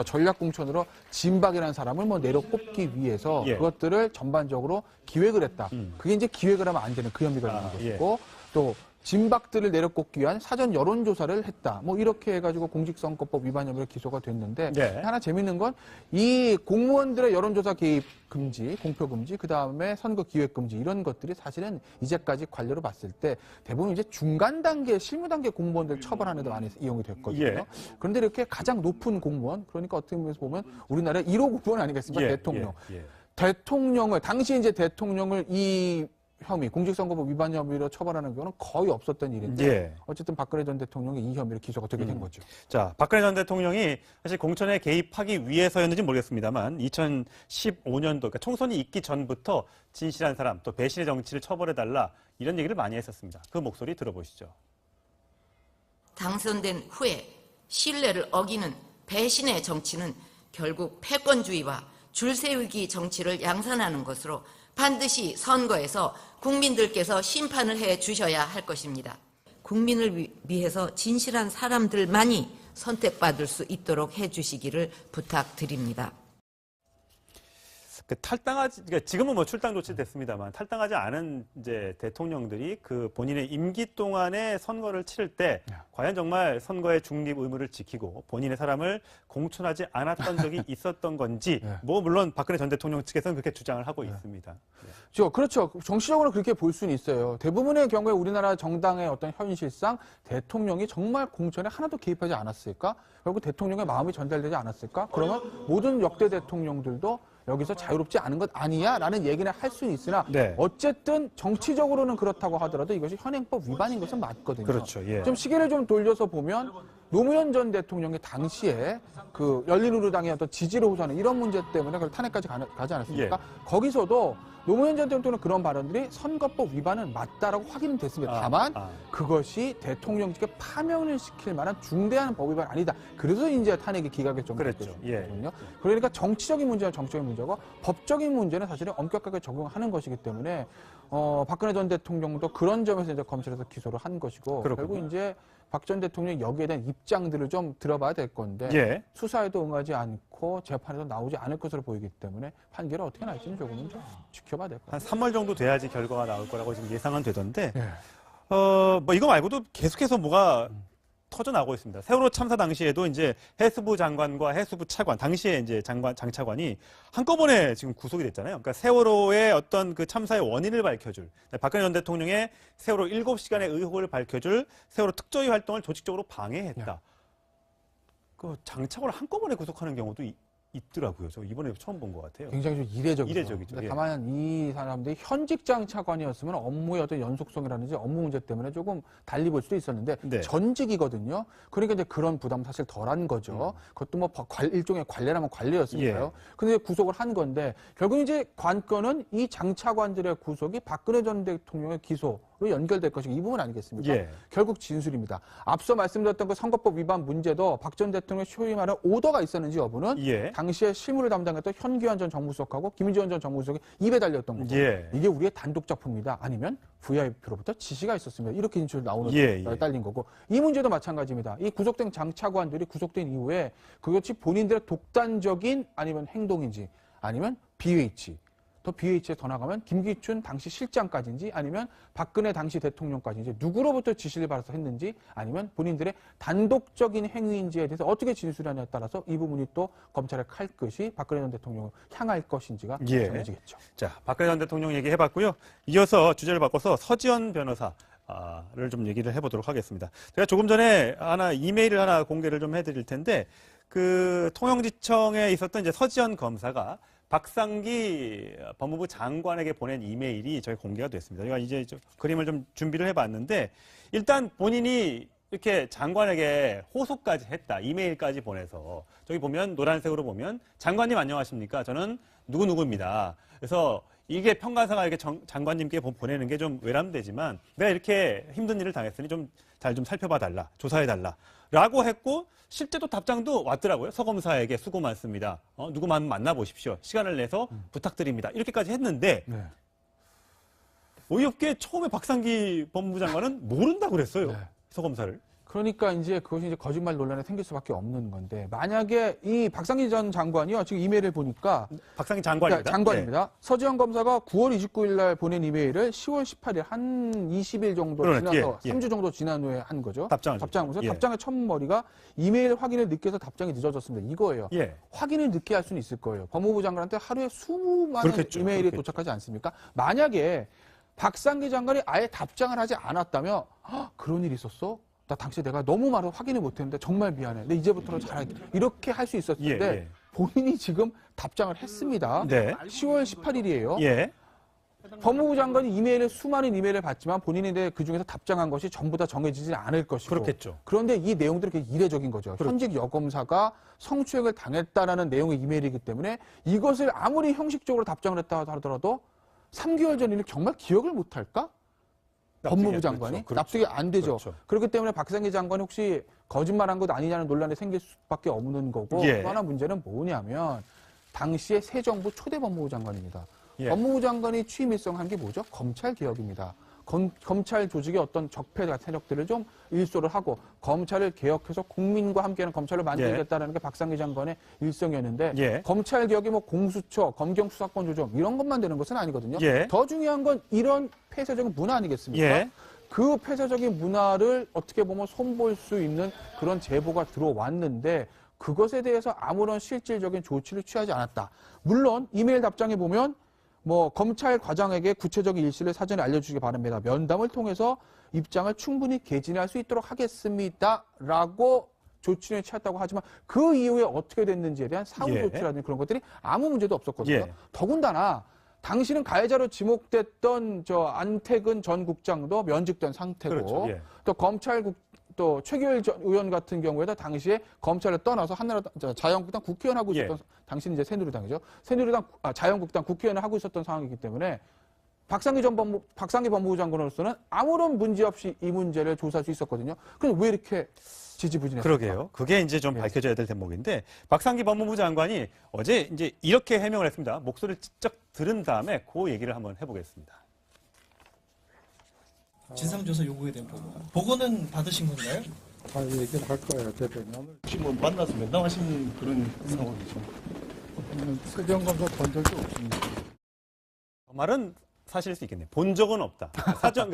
전략 공천으로 진박이라는 사람을 뭐 내려 뽑기 위해서 예. 그것들을 전반적으로 기획을 했다. 그게 이제 기획을 하면 안 되는 그 혐의가 있는 것이고 또 진박들을 내려 꼽기 위한 사전 여론조사를 했다. 뭐 이렇게 해가지고 공직선거법 위반 혐의로 기소가 됐는데 네. 하나 재밌는 건 이 공무원들의 여론조사 개입 금지, 공표 금지, 그 다음에 선거 기획 금지 이런 것들이 사실은 이제까지 관료로 봤을 때 대부분 이제 중간 단계, 실무 단계 공무원들 처벌하는 데 많이 이용이 됐거든요. 예. 그런데 이렇게 가장 높은 공무원, 그러니까 어떻게 보면 우리나라의 1호 공무원 아니겠습니까? 예. 대통령. 예. 대통령을 당시 이제 대통령을 이 혐의, 공직선거법 위반 혐의로 처벌하는 경우는 거의 없었던 일인데 예. 어쨌든 박근혜 전 대통령이 이 혐의로 기소가 되게 된 거죠. 자, 박근혜 전 대통령이 사실 공천에 개입하기 위해서였는지 모르겠습니다만 2015년도 그러니까 총선이 있기 전부터 진실한 사람 또 배신의 정치를 처벌해달라 이런 얘기를 많이 했었습니다. 그 목소리 들어보시죠. 당선된 후에 신뢰를 어기는 배신의 정치는 결국 패권주의와 줄세우기 정치를 양산하는 것으로 반드시 선거에서 국민들께서 심판을 해 주셔야 할 것입니다. 국민을 위해서 진실한 사람들만이 선택받을 수 있도록 해 주시기를 부탁드립니다. 그러니까 지금은 뭐 출당 조치됐습니다만 탈당하지 않은 이제 대통령들이 그 본인의 임기 동안에 선거를 치를 때 과연 정말 선거의 중립 의무를 지키고 본인의 사람을 공천하지 않았던 적이 있었던 건지 뭐 물론 박근혜 전 대통령 측에서는 그렇게 주장을 하고 있습니다. 그렇죠. 정치적으로 그렇게 볼 수는 있어요. 대부분의 경우에 우리나라 정당의 어떤 현실상 대통령이 정말 공천에 하나도 개입하지 않았을까? 결국 대통령의 마음이 전달되지 않았을까? 그러면 모든 역대 대통령들도 여기서 자유롭지 않은 것 아니야? 라는 얘기는 할 수는 있으나 어쨌든 정치적으로는 그렇다고 하더라도 이것이 현행법 위반인 것은 맞거든요. 그렇죠. 예. 좀 시계를 좀 돌려서 보면 노무현 전 대통령이 당시에 그 열린우리당의 어떤 지지를 호소하는 이런 문제 때문에 그걸 탄핵까지 가지 않았습니까? 거기서도 노무현 전 대통령 그런 발언들이 선거법 위반은 맞다라고 확인은 됐습니다. 다만 그것이 대통령직에 파면을 시킬 만한 중대한 법 위반 아니다. 그래서 이제 탄핵이 기각이 좀 됐거든요. 그러니까 정치적인 문제는 정치적인 문제고 법적인 문제는 사실은 엄격하게 적용하는 것이기 때문에 박근혜 전 대통령도 그런 점에서 이제 검찰에서 기소를 한 것이고 결국 이제 박 전 대통령이 여기에 대한 입장들을 좀 들어봐야 될 건데 수사에도 응하지 않고 재판에도 나오지 않을 것으로 보이기 때문에 판결이 어떻게 날지는 조금은 좀 지켜봐야 될 것 같아요. 한 3월 정도 돼야지 결과가 나올 거라고 지금 예상은 되던데 뭐 이거 말고도 계속해서 뭐가 터져나오고 있습니다. 세월호 참사 당시에도 이제 해수부 장관과 해수부 차관, 당시에 이제 장 차관이 한꺼번에 지금 구속이 됐잖아요. 그러니까 세월호의 어떤 그 참사의 원인을 밝혀줄, 박근혜 전 대통령의 세월호 7시간의 의혹을 밝혀줄 세월호 특조위 활동을 조직적으로 방해했다. 그 장 차관을 한꺼번에 구속하는 경우도 있더라고요. 저 이번에 처음 본 것 같아요. 굉장히 좀 이례적이죠. 다만 이 사람들이 현직장 차관이었으면 업무의 어떤 연속성이라든지 업무 문제 때문에 조금 달리 볼 수도 있었는데 전직이거든요. 그러니까 이제 그런 부담 사실 덜한 거죠. 그것도 뭐 일종의 관례라면 관례였으니까요. 근데 구속을 한 건데 결국 이제 관건은 이 장 차관들의 구속이 박근혜 전 대통령의 기소 연결될 것이고 이 부분 아니겠습니까? 결국 진술입니다. 앞서 말씀드렸던 그 선거법 위반 문제도 박 전 대통령의 소위 말하는 오더가 있었는지 여부는 당시에 실무를 담당했던 현기환 전 정무수석하고 김지원 전 정무수석이 입에 달렸던 거고 이게 우리의 단독 작품이다. 아니면 VIP로부터 지시가 있었습니다. 이렇게 진술 나오는 딸린 거고 이 문제도 마찬가지입니다. 이 구속된 장 차관들이 구속된 이후에 그것이 본인들의 독단적인 아니면 행동인지 아니면 BH 더 BH에 더 나가면 김기춘 당시 실장까지인지 아니면 박근혜 당시 대통령까지인지 누구로부터 지시를 받아서 했는지 아니면 본인들의 단독적인 행위인지에 대해서 어떻게 진술하냐에 따라서 이 부분이 또 검찰의 칼끝이 박근혜 전 대통령을 향할 것인지가 정해지겠죠. 자, 박근혜 전 대통령 얘기해봤고요. 이어서 주제를 바꿔서 서지현 변호사를 좀 얘기를 해보도록 하겠습니다. 제가 조금 전에 이메일을 하나 공개를 좀 해드릴 텐데 그 통영지청에 있었던 이제 서지현 검사가 박상기 법무부 장관에게 보낸 이메일이 저희 공개가 됐습니다. 제가 이제 그림을 좀 준비를 해봤는데 일단 본인이 이렇게 장관에게 호소까지 했다. 이메일까지 보내서 저기 보면 노란색으로 보면 장관님 안녕하십니까? 저는 누구누구입니다. 그래서 이게 평가사가 이렇게 장관님께 보내는 게 좀 외람되지만 내가 이렇게 힘든 일을 당했으니 좀 잘 좀 살펴봐 달라. 조사해 달라. 라고 했고 실제로 답장도 왔더라고요. 서 검사에게 수고 많습니다. 누구만 만나보십시오. 시간을 내서 부탁드립니다. 이렇게까지 했는데 어이없게 처음에 박상기 법무부 장관은 모른다고 그랬어요. 서 검사를. 그러니까 이제 그것이 이제 거짓말 논란이 생길 수밖에 없는 건데 만약에 이 박상기 전 장관이요 지금 이메일을 보니까 박상기 장관입니다. 장관입니다. 서지현 검사가 9월 29일 날 보낸 이메일을 10월 18일 한 20일 정도 지나서 3주 정도 지난 후에 한 거죠. 답장하면서 답장의 첫 머리가 이메일 확인을 늦게 해서 답장이 늦어졌습니다. 이거예요. 확인을 늦게 할 수는 있을 거예요. 법무부 장관한테 하루에 수많은 이메일이 도착하지 않습니까? 만약에 박상기 장관이 아예 답장을 하지 않았다면 그런 일이 있었어? 나 당시 내가 너무 말을 확인을 못했는데 정말 미안해. 근데 이제부터는 잘할게. 이렇게 할 수 있었을 텐데 본인이 지금 답장을 했습니다. 10월 18일이에요. 법무부 장관이 수많은 이메일을 받지만 본인이 그 중에서 답장한 것이 전부 다 정해지지 않을 것이고. 그렇겠죠. 그런데 이 내용들이 되게 이례적인 거죠. 현직 여검사가 성추행을 당했다라는 내용의 이메일이기 때문에 이것을 아무리 형식적으로 답장을 했다 하더라도 3개월 전 일을 정말 기억을 못할까? 법무부 장관이 납득이 안 되죠. 그렇기 때문에 박상기 장관이 혹시 거짓말한 것 아니냐는 논란이 생길 수밖에 없는 거고 또 하나 문제는 뭐냐면 당시에 새 정부 초대 법무부 장관입니다. 법무부 장관이 취임 일성한 게 뭐죠? 검찰 개혁입니다. 검찰 조직의 어떤 적폐 세력들을 좀 일소를 하고 검찰을 개혁해서 국민과 함께하는 검찰을 만들겠다라는 게 박상기 장관의 일성이었는데 검찰 개혁이 뭐 공수처, 검경 수사권 조정 이런 것만 되는 것은 아니거든요. 더 중요한 건 이런 폐쇄적인 문화 아니겠습니까? 그 폐쇄적인 문화를 어떻게 보면 손볼 수 있는 그런 제보가 들어왔는데 그것에 대해서 아무런 실질적인 조치를 취하지 않았다. 물론 이메일 답장에 보면 뭐 검찰 과장에게 구체적인 일시를 사전에 알려주시기 바랍니다. 면담을 통해서 입장을 충분히 개진할 수 있도록 하겠습니다라고 조치를 취했다고 하지만 그 이후에 어떻게 됐는지에 대한 사후 조치라든지 그런 것들이 아무 문제도 없었거든요. 더군다나 당시는 가해자로 지목됐던 안태근 전 국장도 면직된 상태고 또 검찰 또 최규일 전 의원 같은 경우에도 당시에 검찰을 떠나서 자유한국당 국회의원 하고 있었던 당시는 이제 새누리당이죠. 자유한국당 국회의원을 하고 있었던 상황이기 때문에 박상기 법무부 장관으로서는 아무런 문제 없이 이 문제를 조사할 수 있었거든요. 그런데 왜 이렇게 지지부진했을까? 그러게요. 그게 이제 좀 밝혀져야 될 대목인데 박상기 법무부 장관이 어제 이제 이렇게 해명을 했습니다. 목소리를 직접 들은 다음에 그 얘기를 한번 해보겠습니다. 진상조사 요구에 대한 보고는 받으신 건가요? 얘기를 할 거예요, 대표님. 혹시 뭐 만나서 면담하신 그런 상황이죠? 서지현 검사 본 적이 없습니다. 말은 사실일 수 있겠네요. 본 적은 없다. 사전,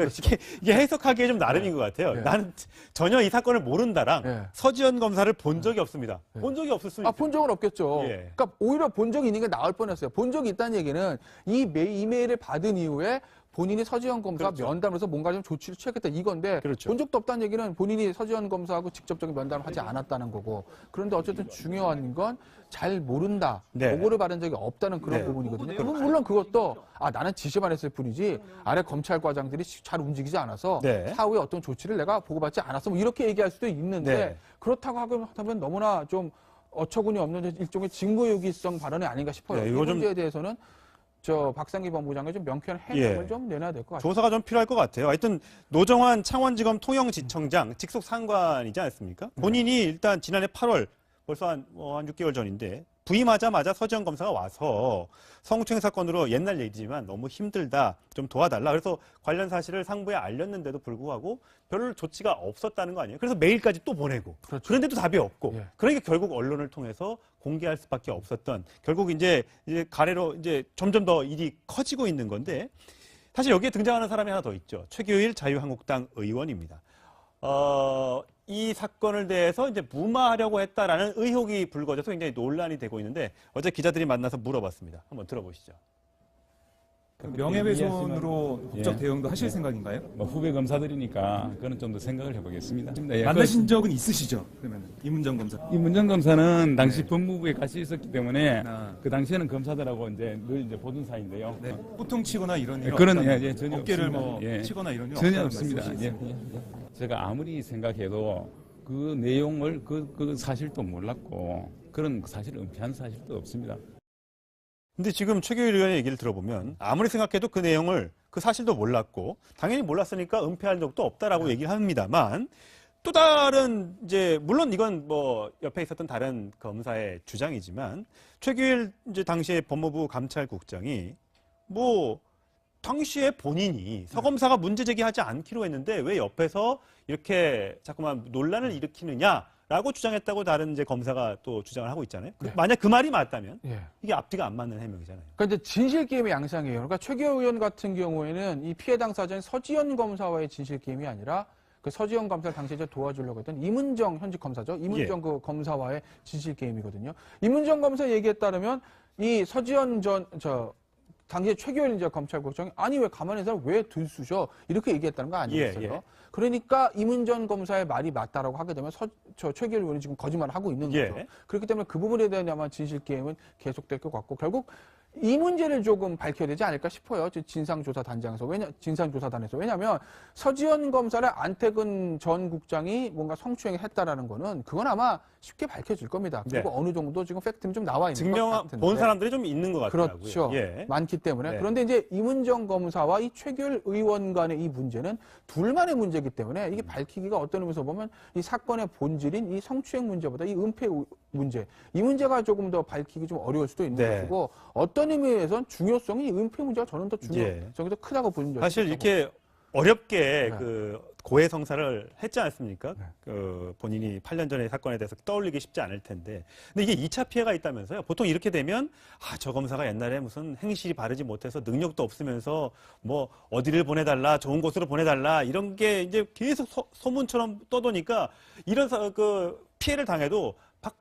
이게 해석하기에 좀 나름인 것 같아요. 나는 전혀 이 사건을 모른다랑 서지현 검사를 본 적이 없습니다. 본 적이 없을 수 있죠. 본 적은 없겠죠. 그러니까 오히려 본 적이 있는 게 나을 뻔했어요. 본 적이 있다는 얘기는 이 이메일을 받은 이후에 본인이 서지현 검사 면담에서 뭔가 좀 조치를 취했겠다 이건데 본 적도 없다는 얘기는 본인이 서지현 검사하고 직접적인 면담을 하지 않았다는 거고 그런데 어쨌든 중요한 건 잘 모른다. 보고를 받은 적이 없다는 그런 부분이거든요. 물론 그것도 나는 지시만 했을 뿐이지 아래 검찰과장들이 잘 움직이지 않아서 사후에 어떤 조치를 내가 보고받지 않았어. 뭐 이렇게 얘기할 수도 있는데 그렇다고 하면 너무나 좀 어처구니 없는 일종의 직무유기성 발언이 아닌가 싶어요. 이 문제에 대해서는 박상기 법무장관이 좀 명쾌한 해명을 좀 내놔야 될 것 같아요. 조사가 좀 필요할 것 같아요. 하여튼 노정환 창원지검 통영지청장 직속 상관이지 않습니까? 본인이 일단 지난해 8월 벌써 한 6개월 전인데 부임하자마자 서지현 검사가 와서 성추행 사건으로 옛날 얘기지만 너무 힘들다, 좀 도와달라. 그래서 관련 사실을 상부에 알렸는데도 불구하고 별로 조치가 없었다는 거 아니에요. 그래서 메일까지 또 보내고 그런데도 답이 없고 그러니까 결국 언론을 통해서 공개할 수밖에 없었던 결국 이제 가래로 이제 점점 더 일이 커지고 있는 건데 사실 여기에 등장하는 사람이 하나 더 있죠. 최규일 자유한국당 의원입니다. 이 사건을 대해서 이제 무마하려고 했다라는 의혹이 불거져서 굉장히 논란이 되고 있는데 어제 기자들이 만나서 물어봤습니다. 한번 들어보시죠. 명예훼손으로 법적 대응도 하실 생각인가요? 후배 검사들이니까 그건 좀 더 생각을 해보겠습니다. 만나신 적은 있으시죠? 그러면 이문정 검사. 이문정 검사는 당시 법무부에 같이 있었기 때문에 그 당시에는 검사들하고 늘 보던 사이인데요. 호통 치거나 이런 일 그런 전혀 어깨를 없습니다. 치거나 이런 일 전혀 없습니다. 제가 아무리 생각해도 그 내용을 그 사실도 몰랐고 그런 사실을 은폐한 사실도 없습니다. 근데 지금 최규일 의원의 얘기를 들어보면 아무리 생각해도 그 내용을 그 사실도 몰랐고 당연히 몰랐으니까 은폐할 적도 없다라고 얘기를 합니다만 또 다른 이제 물론 이건 뭐 옆에 있었던 다른 검사의 주장이지만 최규일 이제 당시에 법무부 감찰국장이 뭐 당시에 본인이 서 검사가 문제 제기하지 않기로 했는데 왜 옆에서 이렇게 자꾸만 논란을 일으키느냐라고 주장했다고 다른 이제 검사가 또 주장을 하고 있잖아요. 만약 그 말이 맞다면 이게 앞뒤가 안 맞는 해명이잖아요. 그러니까 이제 진실 게임의 양상이에요. 그러니까 최규일 의원 같은 경우에는 이 피해 당사자인 서지현 검사와의 진실 게임이 아니라 그 서지현 검사를 당시에 도와주려고 했던 이문정 현직 검사죠. 이문정 그 검사와의 진실 게임이거든요. 이문정 검사 얘기에 따르면 이 서지현 당시에 최규일 이제 검찰국장이 아니 왜 가만히 있는 사람 왜 들쑤셔 이렇게 얘기했다는 거 아니겠어요? 그러니까 이문정 검사의 말이 맞다라고 하게 되면 최규일 의원이 지금 거짓말을 하고 있는 거죠. 그렇기 때문에 그 부분에 대한 아마 진실 게임은 계속될 것 같고 결국 이 문제를 조금 밝혀야 되지 않을까 싶어요. 진상조사단에서. 왜냐하면 서지현 검사를 안태근 전 국장이 뭔가 성추행을 했다라는 거는 그건 아마 쉽게 밝혀질 겁니다. 그리고 어느 정도 지금 팩트는 좀 나와 있는 것 같은데. 본 사람들이 좀 있는 것 같더라고요. 그렇죠. 많기 때문에. 그런데 이제 이문정 검사와 이 최규일 의원 간의 이 문제는 둘만의 문제이기 때문에 이게 밝히기가 어떤 의미에서 보면 이 사건의 본질인 이 성추행 문제보다 이 은폐 문제, 이 문제가 조금 더 밝히기 좀 어려울 수도 있는 것이고 어떤 의미에선 중요성이 은폐 문제가 저는 더 중요성이 더 크다고 보는 거죠. 사실 이렇게 어렵게 그 고해성사를 했지 않습니까? 그 본인이 8년 전의 사건에 대해서 떠올리기 쉽지 않을 텐데. 근데 이게 2차 피해가 있다면서요. 보통 이렇게 되면 저 검사가 옛날에 무슨 행실이 바르지 못해서 능력도 없으면서 뭐 어디를 보내달라, 좋은 곳으로 보내달라 이런 게 이제 계속 소문처럼 떠도니까 이런 그 피해를 당해도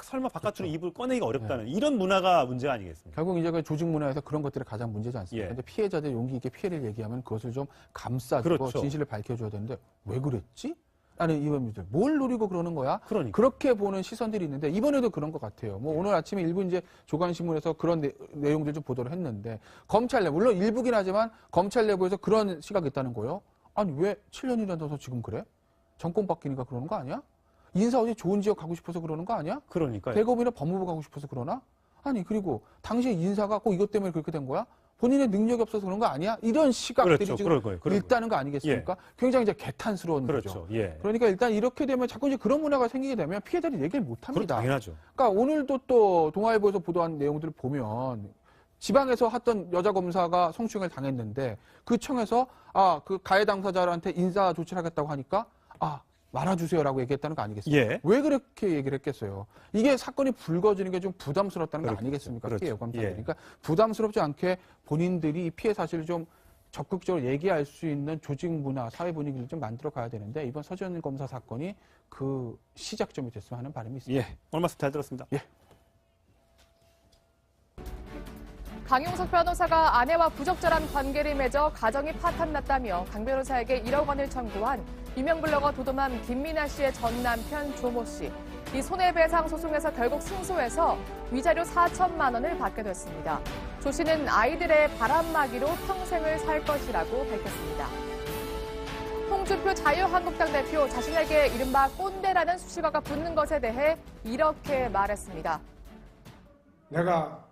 설마 바깥으로 입을 꺼내기가 어렵다는 이런 문화가 문제가 아니겠습니까? 결국 이제 그 조직 문화에서 그런 것들이 가장 문제지 않습니까? 근데 피해자들이 용기 있게 피해를 얘기하면 그것을 좀 감싸주고 진실을 밝혀줘야 되는데 왜 그랬지? 라는 의문들. 뭘 노리고 그러는 거야? 그렇게 보는 시선들이 있는데 이번에도 그런 것 같아요. 뭐 오늘 아침에 일부 이제 조간신문에서 그런 내용들 좀 보도를 했는데 검찰 내부, 물론 일부긴 하지만 검찰 내부에서 그런 시각이 있다는 거예요. 아니 왜 7년이나 돼서 지금 그래? 정권 바뀌니까 그러는 거 아니야? 인사 어디 좋은 지역 가고 싶어서 그러는 거 아니야? 그러니까요. 대검이나 법무부 가고 싶어서 그러나? 아니 그리고 당시에 인사가 꼭 이것 때문에 그렇게 된 거야? 본인의 능력이 없어서 그런 거 아니야? 이런 시각들이 그렇죠. 지금 그런 있다는 거 아니겠습니까? 굉장히 이제 개탄스러운 그렇죠. 거죠. 예. 그러니까 일단 이렇게 되면 자꾸 이제 그런 문화가 생기게 되면 피해자들이 얘기를 못 그건 합니다. 당연하죠. 그러니까 오늘도 또 동아일보에서 보도한 내용들을 보면 지방에서 했던 여자 검사가 성추행을 당했는데 그 청에서 그 가해 당사자한테 인사 조치를 하겠다고 하니까 말아주세요라고 얘기했다는 거 아니겠습니까? 예. 왜 그렇게 얘기를 했겠어요? 이게 사건이 불거지는 게 좀 부담스럽다는 거 그렇죠. 아니겠습니까? 그렇죠. 피해 여감사들이. 예. 그러니까 부담스럽지 않게 본인들이 피해 사실을 좀 적극적으로 얘기할 수 있는 조직 문화, 사회 분위기를 좀 만들어 가야 되는데 이번 서지현 검사 사건이 그 시작점이 됐으면 하는 바람이 있습니다. 예. 오늘 말씀 잘 들었습니다. 예. 강용석 변호사가 아내와 부적절한 관계를 맺어 가정이 파탄났다며 강 변호사에게 1억 원을 청구한 유명 블로거 도도맘 김민아 씨의 전 남편 조모 씨. 이 손해배상 소송에서 결국 승소해서 위자료 4천만 원을 받게 됐습니다. 조 씨는 아이들의 바람막이로 평생을 살 것이라고 밝혔습니다. 홍준표 자유한국당 대표 자신에게 이른바 꼰대라는 수식어가 붙는 것에 대해 이렇게 말했습니다. 내가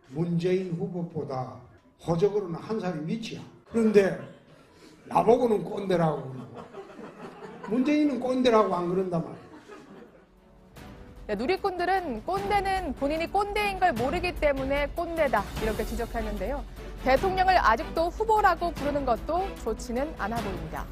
문재인 후보보다 허적으로는 한 살이 밑이야. 그런데 나보고는 꼰대라고 그러고 문재인은 꼰대라고 안 그런단 말이야. 네, 누리꾼들은 꼰대는 본인이 꼰대인 걸 모르기 때문에 꼰대다 이렇게 지적했는데요. 대통령을 아직도 후보라고 부르는 것도 좋지는 않아 보입니다.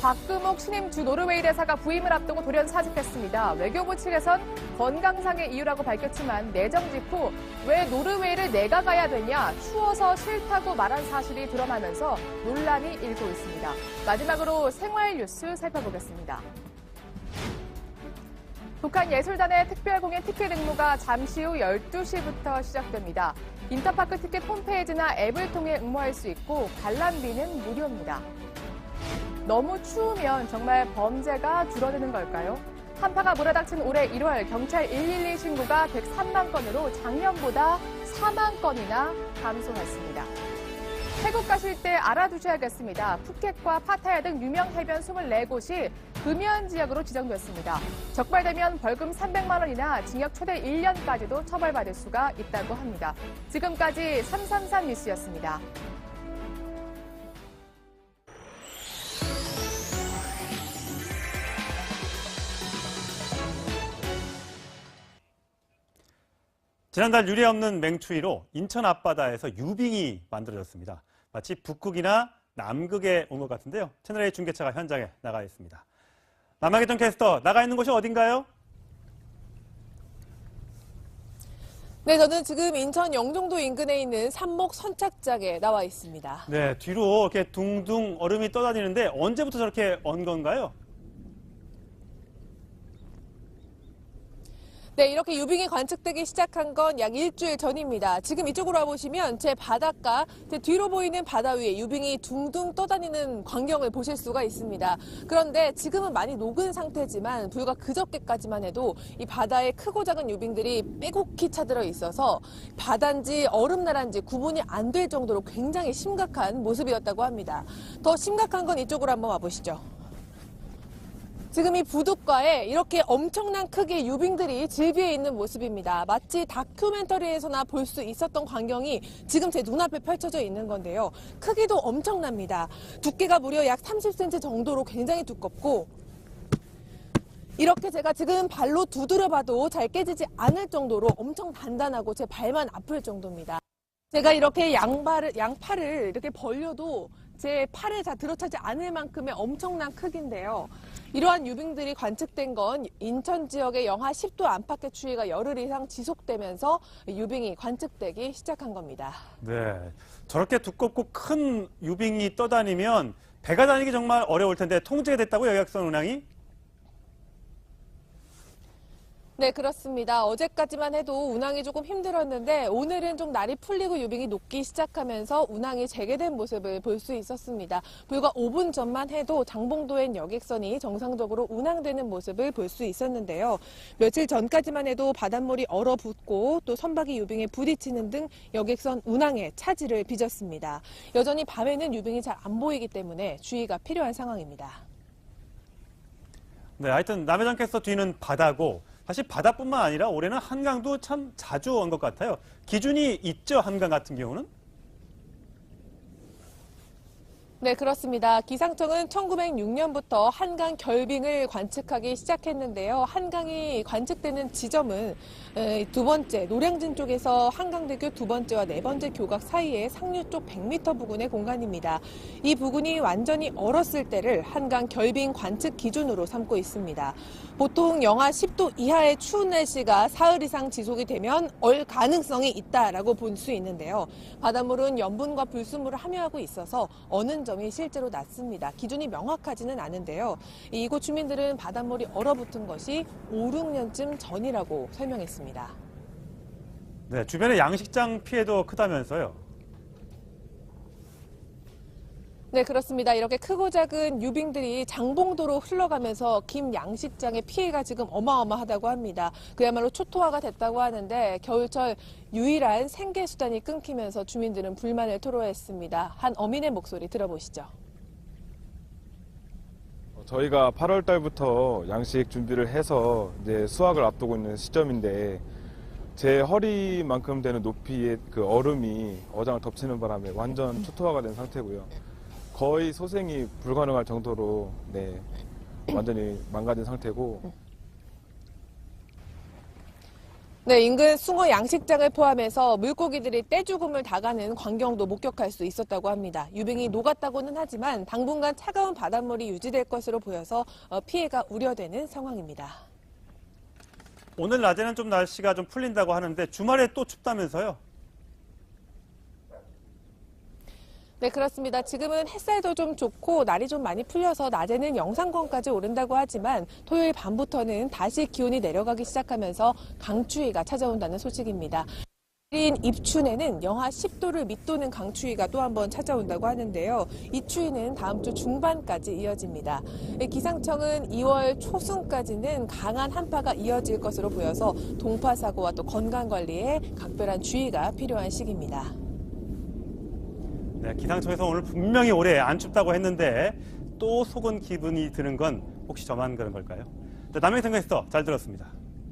박금옥 신임 주 노르웨이 대사가 부임을 앞두고 돌연사직했습니다. 외교부 측에선 건강상의 이유라고 밝혔지만 내정 직후 왜 노르웨이를 내가 가야 되냐, 추워서 싫다고 말한 사실이 드러나면서 논란이 일고 있습니다. 마지막으로 생활 뉴스 살펴보겠습니다. 북한 예술단의 특별공연 티켓 응모가 잠시 후 12시부터 시작됩니다. 인터파크 티켓 홈페이지나 앱을 통해 응모할 수 있고 관람비는 무료입니다. 너무 추우면 정말 범죄가 줄어드는 걸까요? 한파가 몰아닥친 올해 1월 경찰 112 신고가 103만 건으로 작년보다 4만 건이나 감소했습니다. 태국 가실 때 알아두셔야겠습니다. 푸켓과 파타야 등 유명 해변 24곳이 금연 지역으로 지정됐습니다. 적발되면 벌금 300만 원이나 징역 최대 1년까지도 처벌받을 수가 있다고 합니다. 지금까지 333 뉴스였습니다. 지난달 유례 없는 맹추위로 인천 앞바다에서 유빙이 만들어졌습니다. 마치 북극이나 남극에 온 것 같은데요. 채널A 중계차가 현장에 나가 있습니다. 남아계정 캐스터, 나가 있는 곳이 어딘가요? 네, 저는 지금 인천 영종도 인근에 있는 삼목 선착장에 나와 있습니다. 네, 뒤로 이렇게 둥둥 얼음이 떠다니는데 언제부터 저렇게 언 건가요? 네, 이렇게 유빙이 관측되기 시작한 건 약 일주일 전입니다. 지금 이쪽으로 와보시면 제 바닷가, 제 뒤로 보이는 바다 위에 유빙이 둥둥 떠다니는 광경을 보실 수가 있습니다. 그런데 지금은 많이 녹은 상태지만 불과 그저께까지만 해도 이 바다에 크고 작은 유빙들이 빼곡히 차들어 있어서 바다인지 얼음나라인지 구분이 안 될 정도로 굉장히 심각한 모습이었다고 합니다. 더 심각한 건 이쪽으로 한번 와보시죠. 지금 이 부둣가에 이렇게 엄청난 크기의 유빙들이 질비해 있는 모습입니다. 마치 다큐멘터리에서나 볼 수 있었던 광경이 지금 제 눈앞에 펼쳐져 있는 건데요. 크기도 엄청납니다. 두께가 무려 약 30cm 정도로 굉장히 두껍고 이렇게 제가 지금 발로 두드려봐도 잘 깨지지 않을 정도로 엄청 단단하고 제 발만 아플 정도입니다. 제가 이렇게 양팔을 이렇게 벌려도 제 팔에 다 들어차지 않을 만큼의 엄청난 크기인데요. 이러한 유빙들이 관측된 건 인천 지역의 영하 10도 안팎의 추위가 열흘 이상 지속되면서 유빙이 관측되기 시작한 겁니다. 네, 저렇게 두껍고 큰 유빙이 떠다니면 배가 다니기 정말 어려울 텐데 통제가 됐다고요, 여객선 운항이? 네, 그렇습니다. 어제까지만 해도 운항이 조금 힘들었는데 오늘은 좀 날이 풀리고 유빙이 녹기 시작하면서 운항이 재개된 모습을 볼 수 있었습니다. 불과 5분 전만 해도 장봉도행 여객선이 정상적으로 운항되는 모습을 볼 수 있었는데요. 며칠 전까지만 해도 바닷물이 얼어붙고 또 선박이 유빙에 부딪히는 등 여객선 운항에 차질을 빚었습니다. 여전히 밤에는 유빙이 잘 안 보이기 때문에 주의가 필요한 상황입니다. 네, 하여튼 남해장께서 뒤는 바다고 사실 바다뿐만 아니라 올해는 한강도 참 자주 온 것 같아요. 기준이 있죠, 한강 같은 경우는? 네, 그렇습니다. 기상청은 1906년부터 한강 결빙을 관측하기 시작했는데요. 한강이 관측되는 지점은 두 번째, 노량진 쪽에서 한강대교 두 번째와 네 번째 교각 사이의 상류 쪽 100m 부근의 공간입니다. 이 부근이 완전히 얼었을 때를 한강 결빙 관측 기준으로 삼고 있습니다. 보통 영하 10도 이하의 추운 날씨가 사흘 이상 지속이 되면 얼 가능성이 있다라고 볼 수 있는데요. 바닷물은 염분과 불순물을 함유하고 있어서 어는 점이 실제로 낮습니다. 기준이 명확하지는 않은데요. 이곳 주민들은 바닷물이 얼어붙은 것이 5, 6년쯤 전이라고 설명했습니다. 네, 주변에 양식장 피해도 크다면서요. 네, 그렇습니다. 이렇게 크고 작은 유빙들이 장봉도로 흘러가면서 김 양식장의 피해가 지금 어마어마하다고 합니다. 그야말로 초토화가 됐다고 하는데 겨울철 유일한 생계 수단이 끊기면서 주민들은 불만을 토로했습니다. 한 어민의 목소리 들어보시죠. 저희가 8월 달부터 양식 준비를 해서 이제 수확을 앞두고 있는 시점인데 제 허리만큼 되는 높이의 그 얼음이 어장을 덮치는 바람에 완전 초토화가 된 상태고요. 거의 소생이 불가능할 정도로 네, 완전히 망가진 상태고. 네, 인근 숭어 양식장을 포함해서 물고기들이 떼죽음을 당하는 광경도 목격할 수 있었다고 합니다. 유빙이 녹았다고는 하지만 당분간 차가운 바닷물이 유지될 것으로 보여서 피해가 우려되는 상황입니다. 오늘 낮에는 좀 날씨가 좀 풀린다고 하는데 주말에 또 춥다면서요? 네, 그렇습니다. 지금은 햇살도 좀 좋고 날이 좀 많이 풀려서 낮에는 영상권까지 오른다고 하지만 토요일 밤부터는 다시 기온이 내려가기 시작하면서 강추위가 찾아온다는 소식입니다. 내린 입춘에는 영하 10도를 밑도는 강추위가 또 한 번 찾아온다고 하는데요. 이 추위는 다음 주 중반까지 이어집니다. 기상청은 2월 초순까지는 강한 한파가 이어질 것으로 보여서 동파 사고와 또 건강 관리에 각별한 주의가 필요한 시기입니다. 네, 기상청에서 오늘 분명히 올해 안 춥다고 했는데 또 속은 기분이 드는 건 혹시 저만 그런 걸까요? 네, 남해생각에서 잘 들었습니다.